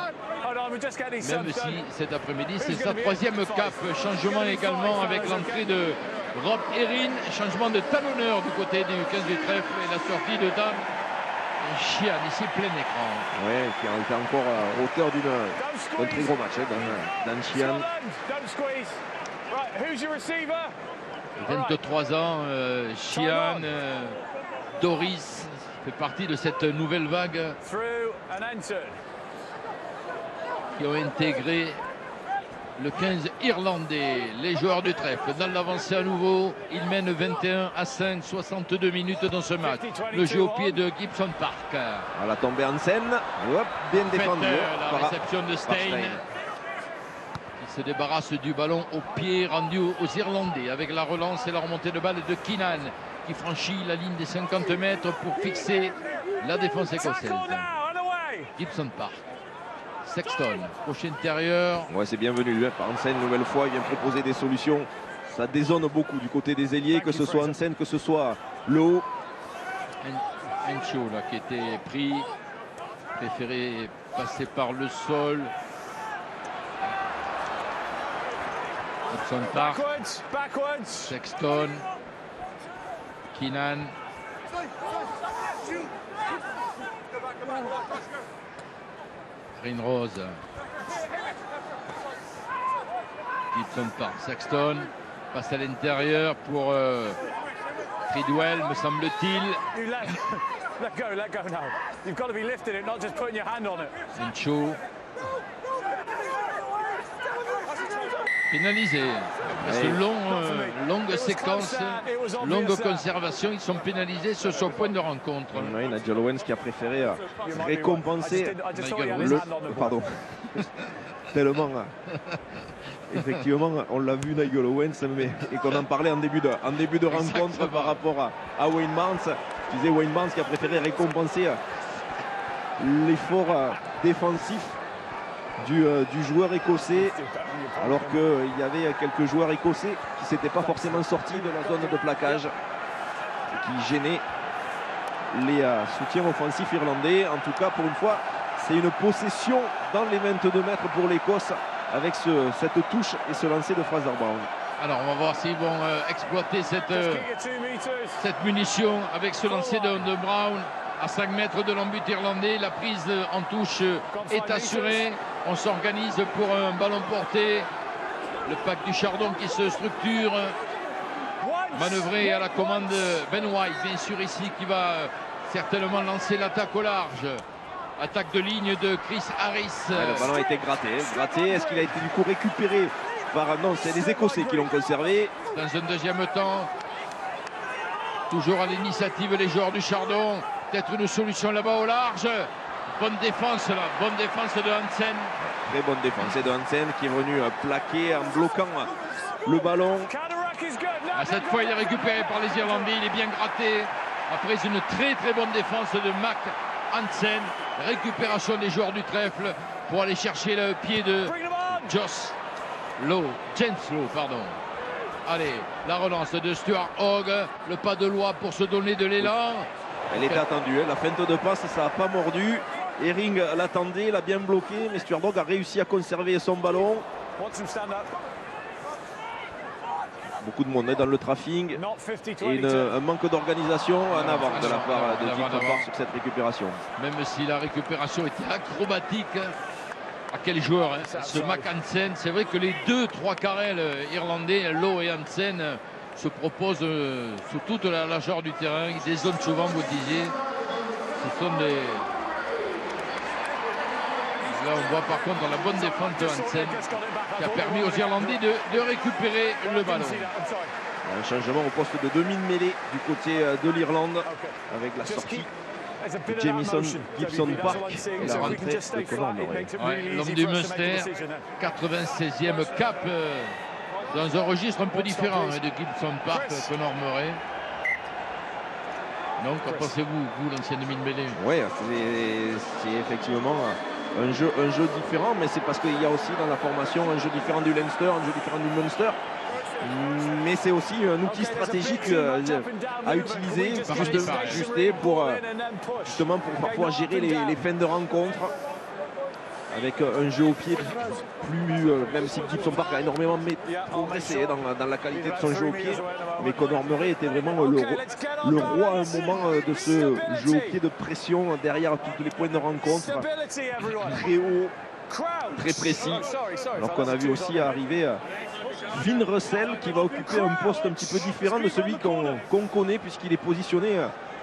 Même si cet après-midi, c'est sa troisième cape. Changement également avec l'entrée de Rob Erin. Changement de talonneur du côté du 15 du trèfle et la sortie de Dan Sheehan, ici plein écran. Oui, qui a été encore à hauteur d'un très gros match, Dan Sheehan. 23 ans, Sheehan, Doris fait partie de cette nouvelle vague qui ont intégré le 15 irlandais. Les joueurs du trèfle dans l'avancée à nouveau. Ils mènent 21-5, 62 minutes dans ce match. Le jeu au pied de Gibson Park. À la tombée en scène, bien défendu. La réception de Stein qui se débarrasse du ballon au pied rendu aux Irlandais avec la relance et la remontée de balle de Keenan qui franchit la ligne des 50 mètres pour fixer la défense écossaise. Gibson Park. Sexton, crochet intérieur. Ouais, c'est bienvenu. Hansen, une nouvelle fois, il vient proposer des solutions. Ça dézonne beaucoup du côté des ailiers, que ce soit Hansen, que ce soit le haut. Encho, là, qui était pris, préféré passer par le sol. Gibson Park. Sexton. Keenan. Rinrose. Gibson Park. Sexton passe à l'intérieur pour Tidwell, me semble-t-il. Encho. Pénalisé. Longue séquence, longue conservation, ils sont pénalisés sur ce point de rencontre. Oui, Nigel Owens qui a préféré récompenser pardon. Tellement effectivement on l'a vu Nigel Owens et qu'on en parlait en début de rencontre par rapport à Wayne Barnes. Je disais Wayne Barnes qui a préféré récompenser l'effort défensif du joueur écossais, alors qu'il y avait quelques joueurs écossais qui ne s'étaient pas forcément sortis de la zone de plaquage et qui gênaient les soutiens offensifs irlandais. En tout cas, pour une fois, c'est une possession dans les 22 mètres pour l'Écosse avec cette touche et ce lancer de Fraser Brown. Alors on va voir s'ils vont exploiter cette munition avec ce lancer de Brown à 5 mètres de l'embut irlandais. La prise en touche est assurée. On s'organise pour un ballon porté. Le pack du Chardon qui se structure. Manœuvré à la commande Ben White, bien sûr ici, qui va certainement lancer l'attaque au large. Attaque de ligne de Chris Harris. Le ballon a été gratté. Est-ce qu'il a été du coup récupéré par... Non, c'est les Écossais qui l'ont conservé. Dans un deuxième temps, toujours à l'initiative les joueurs du Chardon. Peut-être une solution là-bas au large. Bonne défense là, bonne défense de Hansen. Très bonne défense et de Hansen qui est venu plaquer en bloquant le ballon. Cette fois, il est récupéré par les Irlandais, il est bien gratté. Après une très bonne défense de Mac Hansen. Récupération des joueurs du trèfle pour aller chercher le pied de James Lowe, pardon. Allez, la relance de Stuart Hogg, le pas de loi pour se donner de l'élan. Elle était attendue, hein. La feinte de passe, ça n'a pas mordu. Herring l'attendait, l'a bien bloqué, mais Stuart Hogg a réussi à conserver son ballon. Beaucoup de monde dans le trafic et un manque d'organisation en avant de la part de Gibson Park sur cette récupération. Même si la récupération était acrobatique, à quel joueur hein, ce Mac Hansen. C'est vrai que les 2-3 carrels irlandais, Lowe et Hansen, se proposent sur toute la largeur du terrain. Ils dézonent souvent, vous le disiez. Ce sont des... Là, on voit par contre dans la bonne défense de Hansen qui a permis aux Irlandais de récupérer le ballon. Un changement au poste de demi-mêlée du côté de l'Irlande avec la sortie de Jamison Gibson Park et la rentrée de Conor Murray. L'homme du Munster, 96e cap dans un registre un peu différent de Gibson Park, Conor Murray. Donc, qu'en pensez-vous, vous, l'ancien demi-mêlée? Oui, c'est effectivement un jeu différent, mais c'est parce qu'il y a aussi dans la formation un jeu différent du Leinster, un jeu différent du Munster. Mais c'est aussi un outil stratégique à utiliser, ajuster pour justement pour parfois gérer les fins de rencontre avec un jeu au pied plus, même si Gibson Park a énormément progressé dans la qualité de son jeu au pied, mais Conor Murray était vraiment le roi à un moment de ce jeu au pied de pression derrière tous les points de rencontre, très haut, très précis, alors qu'on a vu aussi arriver Finn Russell qui va occuper un poste un petit peu différent de celui qu'on connaît puisqu'il est positionné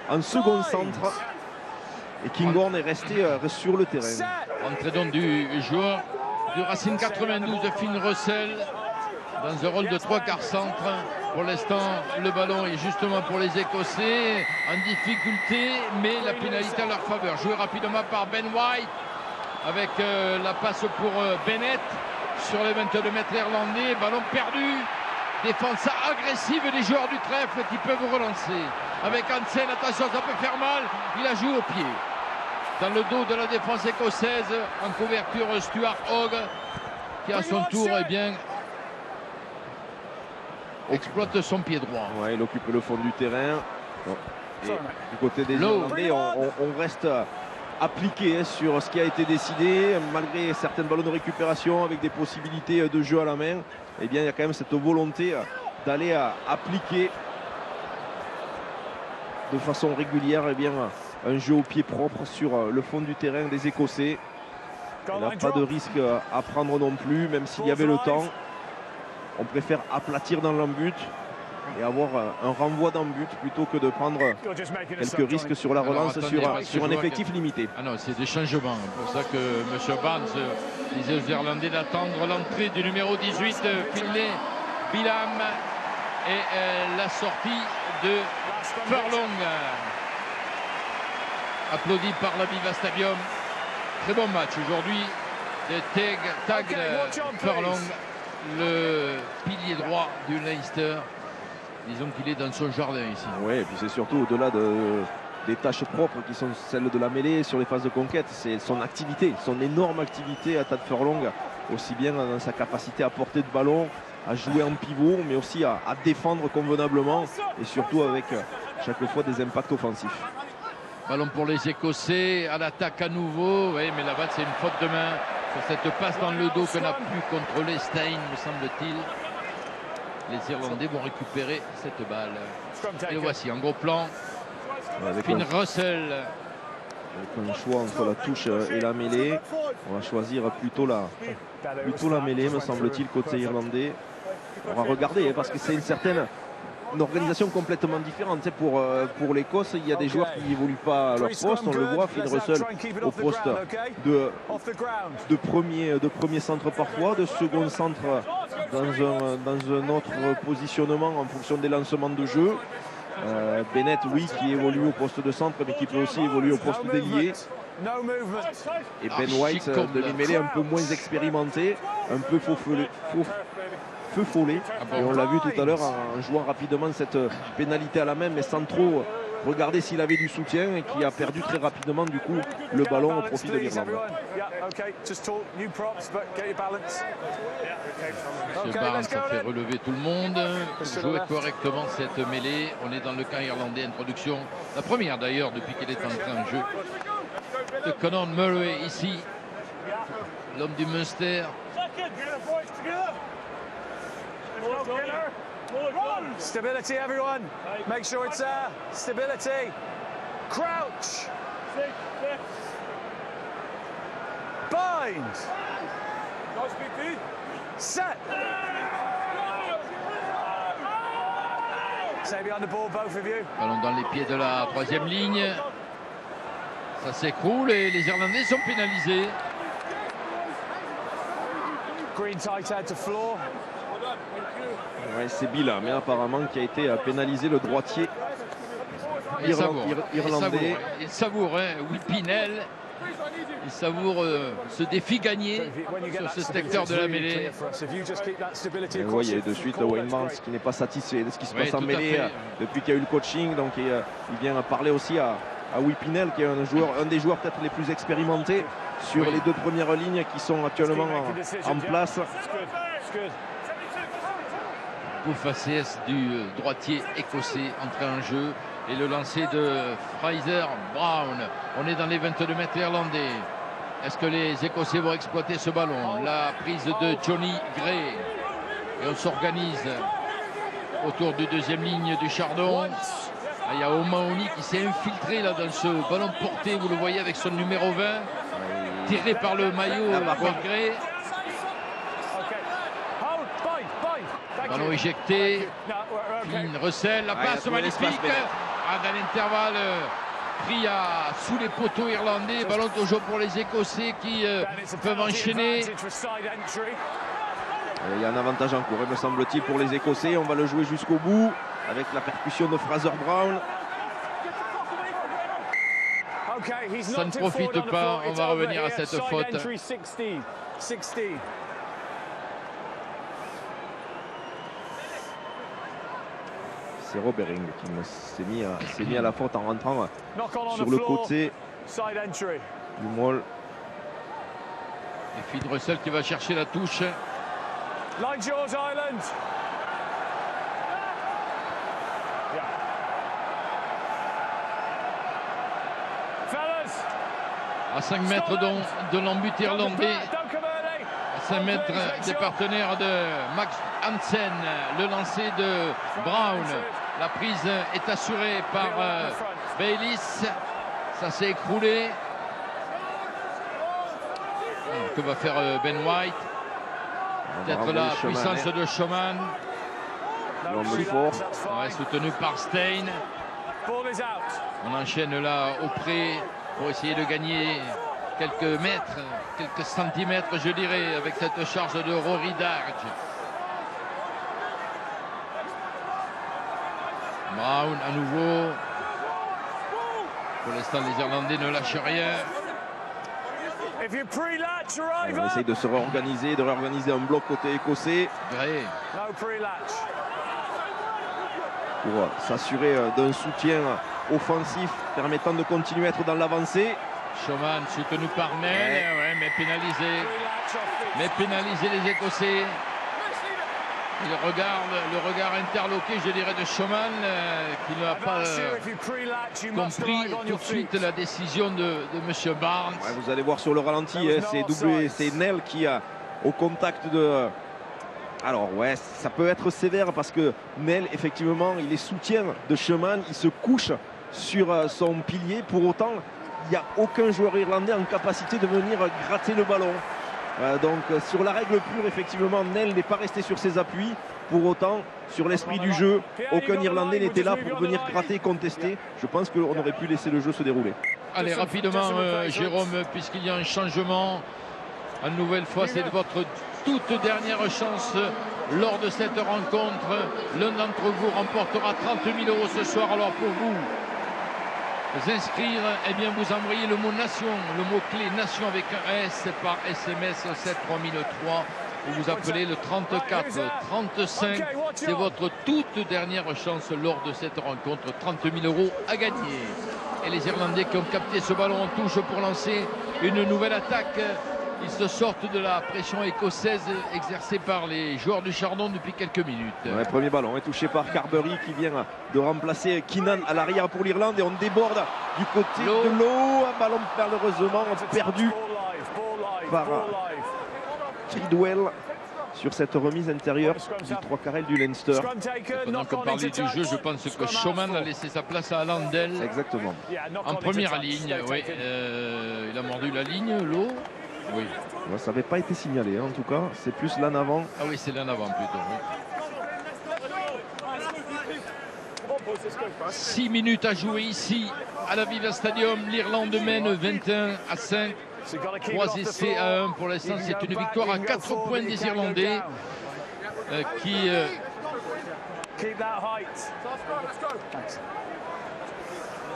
en second centre et Kinghorn est resté sur le terrain. Entrée donc du joueur du Racing 92 de Finn Russell dans un rôle de 3 quarts centre. Pour l'instant, le ballon est justement pour les Écossais en difficulté, mais la pénalité à leur faveur. Joué rapidement par Ben White avec la passe pour Bennett sur les 22 mètres irlandais. Ballon perdu. Défense agressive des joueurs du trèfle qui peuvent relancer. Avec Hansen, attention, ça peut faire mal. Il a joué au pied. Dans le dos de la défense écossaise, en couverture, Stuart Hogg, qui à son tour, eh bien, exploite son pied droit. Ouais, il occupe le fond du terrain. Et du côté des Irlandais, on reste appliqué sur ce qui a été décidé, malgré certains ballons de récupération avec des possibilités de jeu à la main. Eh bien, il y a quand même cette volonté d'aller appliquer de façon régulière eh bien, un jeu au pied propre sur le fond du terrain des Écossais. Il n'y a pas de risque à prendre non plus, même s'il y avait le temps. On préfère aplatir dans l'embut et avoir un renvoi d'embut plutôt que de prendre quelques risques sur la relance sur un effectif limité. Ah non, c'est des changements. C'est pour ça que M. Barnes disait aux Irlandais d'attendre l'entrée du numéro 18, Finlay Bilham, et la sortie de Furlong. Applaudi par la Viva Stadium. Très bon match aujourd'hui de Tag Furlong, le pilier droit du Leinster. Disons qu'il est dans son jardin ici. Oui, et puis c'est surtout au-delà des tâches propres qui sont celles de la mêlée sur les phases de conquête. C'est son activité, son énorme activité à Tadhg Furlong, aussi bien dans sa capacité à porter de ballon, à jouer en pivot, mais aussi à défendre convenablement et surtout avec chaque fois des impacts offensifs. Ballon pour les Écossais, à l'attaque à nouveau. Oui, mais là-bas, c'est une faute de main sur cette passe dans le dos qu'on a pu contrôler Stein, me semble-t-il. Les Irlandais vont récupérer cette balle. Et voici, en gros plan, Finn Russell. Avec un choix entre la touche et la mêlée. On va choisir plutôt la mêlée, me semble-t-il, côté irlandais. On va regarder, parce que c'est une organisation complètement différente. Pour l'Écosse, il y a des joueurs qui n'évoluent pas à leur poste. On le voit, Finn Russell au poste de premier centre parfois, de second centre dans un autre positionnement en fonction des lancements de jeu. Bennett, oui, qui évolue au poste de centre, mais qui peut aussi évoluer au poste d'ailier. Et Ben White, demi-mêlée un peu moins expérimenté, un peu feu follet. Et on l'a vu tout à l'heure en jouant rapidement cette pénalité à la main, mais sans trop regarder s'il avait du soutien, et qui a perdu très rapidement du coup le ballon au profit de l'Irlande. Monsieur Barnes a fait relever tout le monde, jouer correctement cette mêlée. On est dans le camp irlandais, introduction, la première d'ailleurs depuis qu'elle est entrée en jeu, de Conor Murray ici, l'homme du Munster. Stability, everyone. Make sure it's there. Stability. Crouch. Bind. Set. Stay behind the ball, both of you. Ballon dans les pieds de la troisième ligne. Ça s'écroule et les Irlandais sont pénalisés. Green tight head to floor. Ouais, c'est Bill, mais apparemment qui a été pénalisé, le droitier irlandais. Il savoure, hein, Whippinell. Il savoure ce défi gagné sur ce secteur de la mêlée. Et vous voyez de suite Wayne Barnes qui n'est pas satisfait de ce qui se passe en mêlée depuis qu'il y a eu le coaching. Donc il vient parler aussi à Whippinell, qui est un des joueurs peut-être les plus expérimentés sur les deux premières lignes qui sont actuellement en place. Coup faciès du droitier écossais entré en jeu et le lancer de Fraser Brown. On est dans les 22 mètres irlandais. Est-ce que les Écossais vont exploiter ce ballon? La prise de Johnny Gray. Et on s'organise autour du deuxième ligne du Chardon. Il y a O'Mahony qui s'est infiltré là dans ce ballon porté, vous le voyez, avec son numéro 20, tiré par le maillot de Gray. Ballon éjecté, Flynn recèle, la passe magnifique, dans l'intervalle pris sous les poteaux irlandais, ballon toujours pour les Écossais qui peuvent enchaîner. Il y a un avantage en cours, me semble-t-il, pour les Écossais. On va le jouer jusqu'au bout avec la percussion de Fraser Brown. Ça ne profite pas, on va revenir à cette faute. C'est Robering qui s'est mis à la faute en rentrant sur le côté du Moll. Et Finn Russell qui va chercher la touche. Line Jaws Island. À 5 mètres de l'embut irlandais. À 5 mètres des partenaires de Max Hansen. Le lancer de Brown. La prise est assurée par Bayliss. Ça s'est écroulé. Alors, que va faire Ben White? Peut-être la puissance de Showman. Soutenu par Stein. On enchaîne là auprès pour essayer de gagner quelques mètres, quelques centimètres, je dirais, avec cette charge de Rory Darge. Brown à nouveau. Pour l'instant, les Irlandais ne lâchent rien. On essaye de se réorganiser, de réorganiser un bloc côté écossais. Gray. Pour s'assurer d'un soutien offensif permettant de continuer à être dans l'avancée. Showman soutenu par Nel, mais pénalisé. Mais pénalisé les Écossais. Il regarde le regard interloqué, je dirais, de Showman, qui n'a pas compris tout de suite la décision de M. Barnes. Ouais, vous allez voir sur le ralenti, c'est Nel qui a au contact de... Alors ouais, ça peut être sévère parce que Nel, effectivement, il est soutien de Showman, il se couche sur son pilier. Pour autant, il n'y a aucun joueur irlandais en capacité de venir gratter le ballon. Donc sur la règle pure, effectivement, Nel n'est pas resté sur ses appuis. Pour autant, sur l'esprit du jeu, aucun Irlandais n'était là pour venir gratter, contester. Je pense qu'on aurait pu laisser le jeu se dérouler. Allez, rapidement, Jérôme, puisqu'il y a un changement. Une nouvelle fois, c'est votre toute dernière chance lors de cette rencontre. L'un d'entre vous remportera 30 000 € ce soir. Alors pour vous, inscrire, eh bien vous envoyez le mot nation, le mot-clé nation avec un S par SMS 73003 ou vous appelez le 34 35. C'est votre toute dernière chance lors de cette rencontre. 30 000 € à gagner. Et les Irlandais qui ont capté ce ballon en touche pour lancer une nouvelle attaque. Ils se sortent de la pression écossaise exercée par les joueurs du Chardon depuis quelques minutes. Ouais, premier ballon est touché par Carbery qui vient de remplacer Keenan à l'arrière pour l'Irlande et on déborde du côté de l'eau. Un ballon malheureusement perdu par Tridwell sur cette remise intérieure du 3 carrel du Leinster. Pendant qu'on parlait du jeu, je pense que Schoman a laissé sa place à Landel. Exactement. En première ligne, oui. Il a mordu la ligne, l'eau. Oui. Ça n'avait pas été signalé, hein, en tout cas. C'est plus l'en avant. Ah oui, c'est l'en avant plutôt. Oui. 6 minutes à jouer ici à l'Aviva Stadium. L'Irlande mène 21-5. 3 essais à 1 pour l'instant. C'est une victoire à 4 points des Irlandais qui... Keep that height.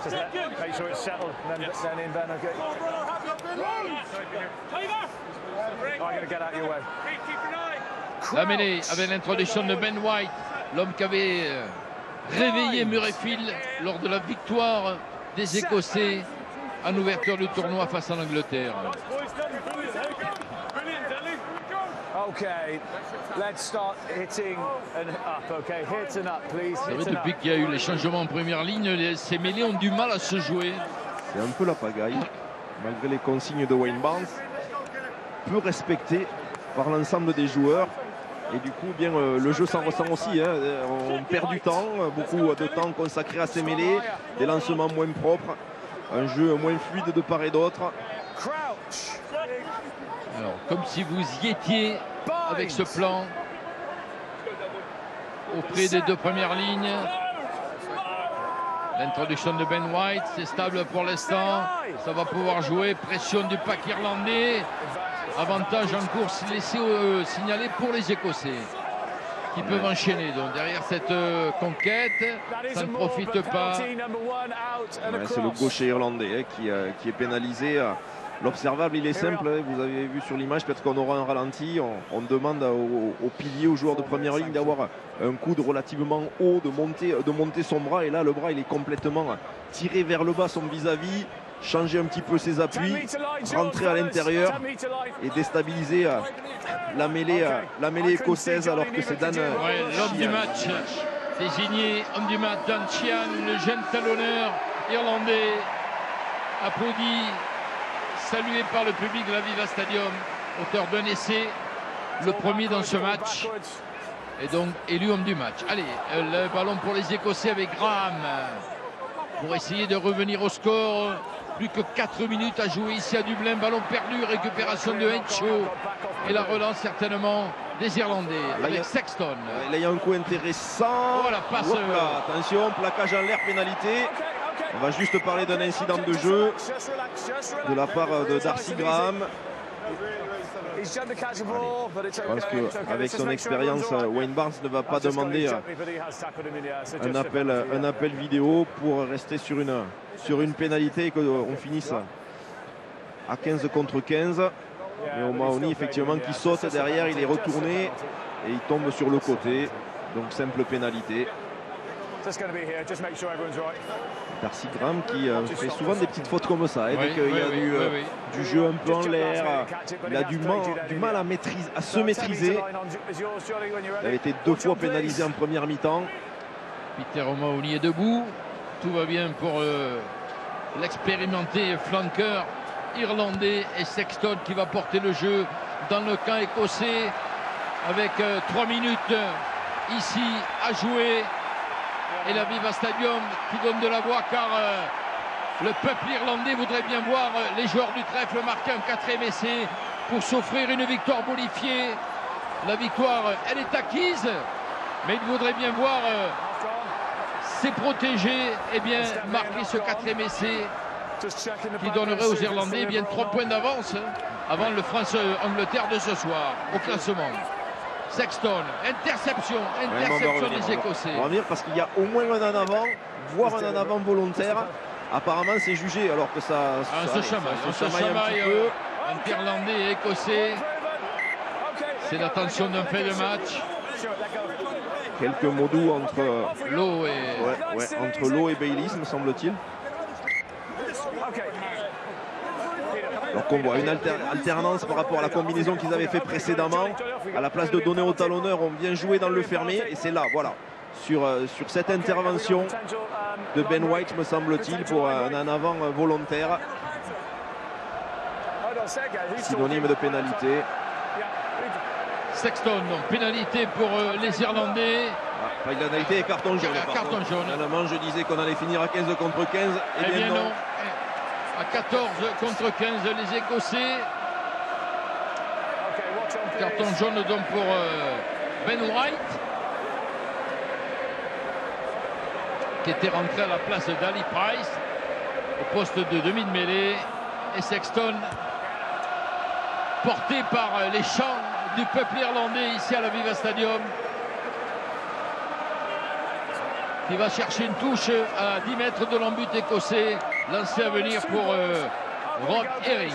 Just make sure it's settled, then in, Ben, okay? I'm going to get out of your way. La mêlée avec l'introduction de Ben White, l'homme qui avait réveillé Murrayfield lors de la victoire des Écossais en ouverture du tournoi face à l'Angleterre. Okay, let's start hitting and up, okay? Hit and up, please. C'est vrai, depuis qu'il y a eu les changements en première ligne, ces mêlées ont du mal à se jouer. C'est un peu la pagaille, malgré les consignes de Wayne Barnes. Peu respecté par l'ensemble des joueurs. Et du coup, bien, le jeu s'en ressent aussi. Hein. On perd du temps, beaucoup de temps consacré à ces mêlées, des lancements moins propres, un jeu moins fluide de part et d'autre. Alors, comme si vous y étiez avec ce plan auprès des deux premières lignes. L'introduction de Ben White, c'est stable pour l'instant. Ça va pouvoir jouer. Pression du pack irlandais. Avantage en course laissé signaler pour les Écossais qui peuvent enchaîner. Donc derrière cette conquête, ça ne profite pas. Ouais, c'est le gaucher irlandais qui est pénalisé. L'observable, il est simple, vous avez vu sur l'image, peut-être qu'on aura un ralenti. On demande aux piliers, aux joueurs de première ligne d'avoir un coude relativement haut, de monter son bras. Et là, le bras, il est complètement tiré vers le bas, son vis-à-vis, changer un petit peu ses appuis, rentrer à l'intérieur et déstabiliser la mêlée écossaise, alors que c'est Dan. Ouais, l'homme du match, désigné homme du match, Dan Sheehan, le jeune talonneur irlandais, applaudi, salué par le public de l'Aviva Stadium, auteur d'un essai, le premier dans ce match, et donc élu homme du match. Allez, le ballon pour les Écossais avec Graham, pour essayer de revenir au score. Plus que 4 minutes à jouer ici à Dublin, ballon perdu, récupération de Henshaw, et la relance certainement des Irlandais, avec Sexton. Là, il y a un coup intéressant. Oh, la passe. Là, attention, plaquage en l'air, pénalité. On va juste parler d'un incident de jeu de la part de Darcy Graham. Je pense qu'avec son expérience, Wayne Barnes ne va pas demander un appel vidéo pour rester sur une pénalité et qu'on finisse à 15 contre 15. Et O'Mahony, effectivement, qui saute derrière, il est retourné et il tombe sur le côté. Donc simple pénalité. Darcy Graham qui fait souvent des petites fautes comme ça. Donc il y a du jeu un peu en l'air. Il a du mal à se maîtriser. Il avait été 2 fois pénalisé en première mi-temps. Peter O'Mahony est debout. Tout va bien pour l'expérimenté flanqueur irlandais et Sexton qui va porter le jeu dans le camp écossais avec 3 minutes ici à jouer. Et l'Aviva Stadium qui donne de la voix car le peuple irlandais voudrait bien voir les joueurs du trèfle marquer un 4e essai pour s'offrir une victoire bonifiée. La victoire, elle est acquise, mais il voudrait bien voir ses protégés marquer ce 4e essai qui donnerait aux Irlandais 3 points d'avance avant le France-Angleterre de ce soir au classement. Sexton, interception des Écossais. On va venir parce qu'il y a au moins un en avant, voire un en avant volontaire. apparemment c'est jugé alors que ça se chamaille un peu entre Irlandais et Écossais. C'est la tension d'un fait de match. Quelques mots doux entre Lowe et... entre Lowe et Bayliss, me semble-t-il. Alors qu'on voit une alternance par rapport à la combinaison qu'ils avaient fait précédemment. À la place de donner au talonneur, on vient jouer dans le fermé. Et c'est là, voilà, sur cette intervention de Ben White, me semble-t-il, pour un en avant volontaire. Synonyme de pénalité. Sexton, donc pénalité pour les Irlandais. Pas de pénalité et carton jaune. Carton jaune. Finalement, je disais qu'on allait finir à 15 contre 15. Eh bien non. À 14 contre 15, les Écossais. Carton jaune donc pour Ben White, qui était rentré à la place d'Ali Price au poste de demi de mêlée. Et Sexton, porté par les chants du peuple irlandais ici à l'Aviva Stadium, qui va chercher une touche à 10 mètres de l'embut écossais. Lancé à venir pour Rob Herring.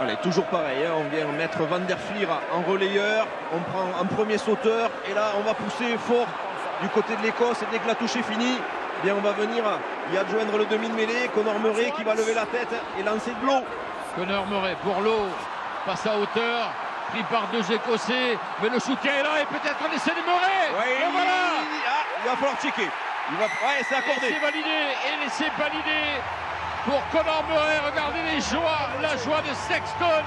Allez, toujours pareil, hein, on vient mettre Van der Flier en relayeur, on prend un premier sauteur et là on va pousser fort du côté de l'Écosse. Et dès que la touche est finie, eh bien on va venir y adjoindre le demi de mêlée, Conor Murray qui va lever la tête et lancer de l'eau. Conor Murray pour l'eau, passe à hauteur, pris par deux Écossais, mais le soutien est là et peut-être un essai de Murray. Ouais, et voilà. Il va falloir checker. Ouais, c'est accordé. C'est validé et laissé valider pour Conor Murray. Regardez la joie de Sexton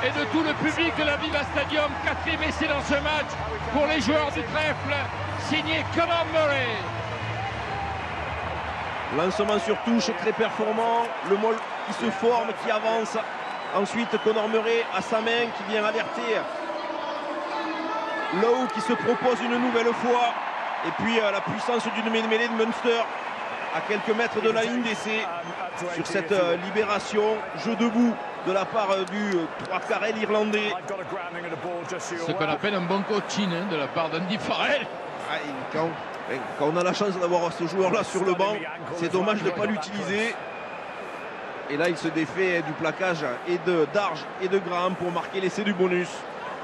et de tout le public de l'Aviva Stadium. 4e essai dans ce match pour les joueurs du trèfle, signé Conor Murray. Lancement sur touche très performant, le môle qui se forme, qui avance. Ensuite Conor Murray à sa main qui vient alerter Lowe qui se propose une nouvelle fois. Et puis la puissance d'une mêlée de Munster à quelques mètres de la ligne d'essai sur cette libération. Jeu debout de la part du 3/4 irlandais. Ce qu'on appelle un bon coaching de la part d'Andy Farrell. Quand on a la chance d'avoir ce joueur-là sur le banc, c'est dommage de ne pas l'utiliser. Et là, il se défait du plaquage et de Darge et de Graham pour marquer l'essai du bonus.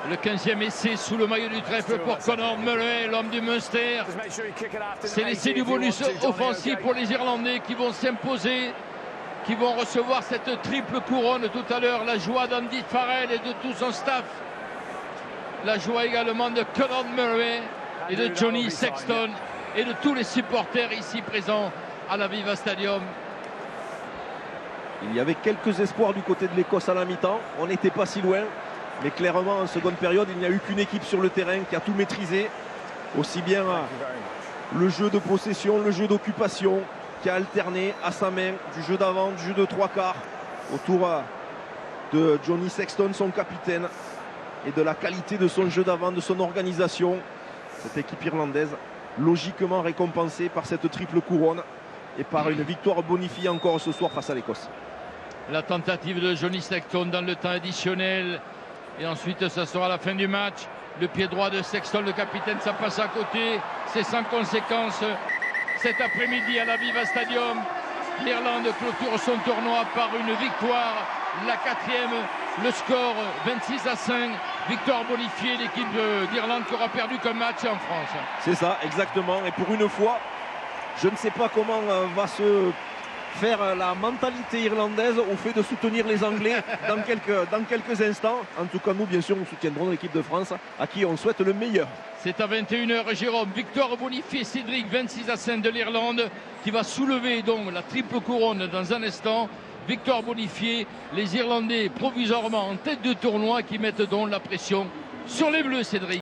Le 15e essai sous le maillot du trèfle pour Conor Murray, l'homme du Munster. C'est l'essai du bonus offensif pour les Irlandais qui vont s'imposer, qui vont recevoir cette triple couronne tout à l'heure. La joie d'Andy Farrell et de tout son staff. La joie également de Conor Murray et de Johnny Sexton et de tous les supporters ici présents à l'Aviva Stadium. Il y avait quelques espoirs du côté de l'Écosse à la mi-temps. On n'était pas si loin. Mais clairement, en seconde période, il n'y a eu qu'une équipe sur le terrain qui a tout maîtrisé. Aussi bien le jeu de possession, le jeu d'occupation, qui a alterné à sa main du jeu d'avant, du jeu de 3/4 autour de Johnny Sexton, son capitaine, et de la qualité de son jeu d'avant, de son organisation. Cette équipe irlandaise, logiquement récompensée par cette triple couronne et par une victoire bonifiée encore ce soir face à l'Écosse. La tentative de Johnny Sexton dans le temps additionnel. Et ensuite, ça sera la fin du match. Le pied droit de Sexton, le capitaine, ça passe à côté. C'est sans conséquence. Cet après-midi à l'Aviva Stadium, l'Irlande clôture son tournoi par une victoire. La 4e, le score 26-5. Victoire bonifiée, l'équipe d'Irlande qui aura perdu qu'un match en France. C'est ça, exactement. Et pour une fois, je ne sais pas comment va se faire la mentalité irlandaise au fait de soutenir les Anglais dans quelques instants. En tout cas, nous, bien sûr, nous soutiendrons l'équipe de France à qui on souhaite le meilleur. C'est à 21h, Jérôme. Victoire bonifiée, Cédric, 26-5 de l'Irlande, qui va soulever donc la triple couronne dans un instant. Victoire bonifiée, les Irlandais provisoirement en tête de tournoi qui mettent donc la pression sur les Bleus, Cédric.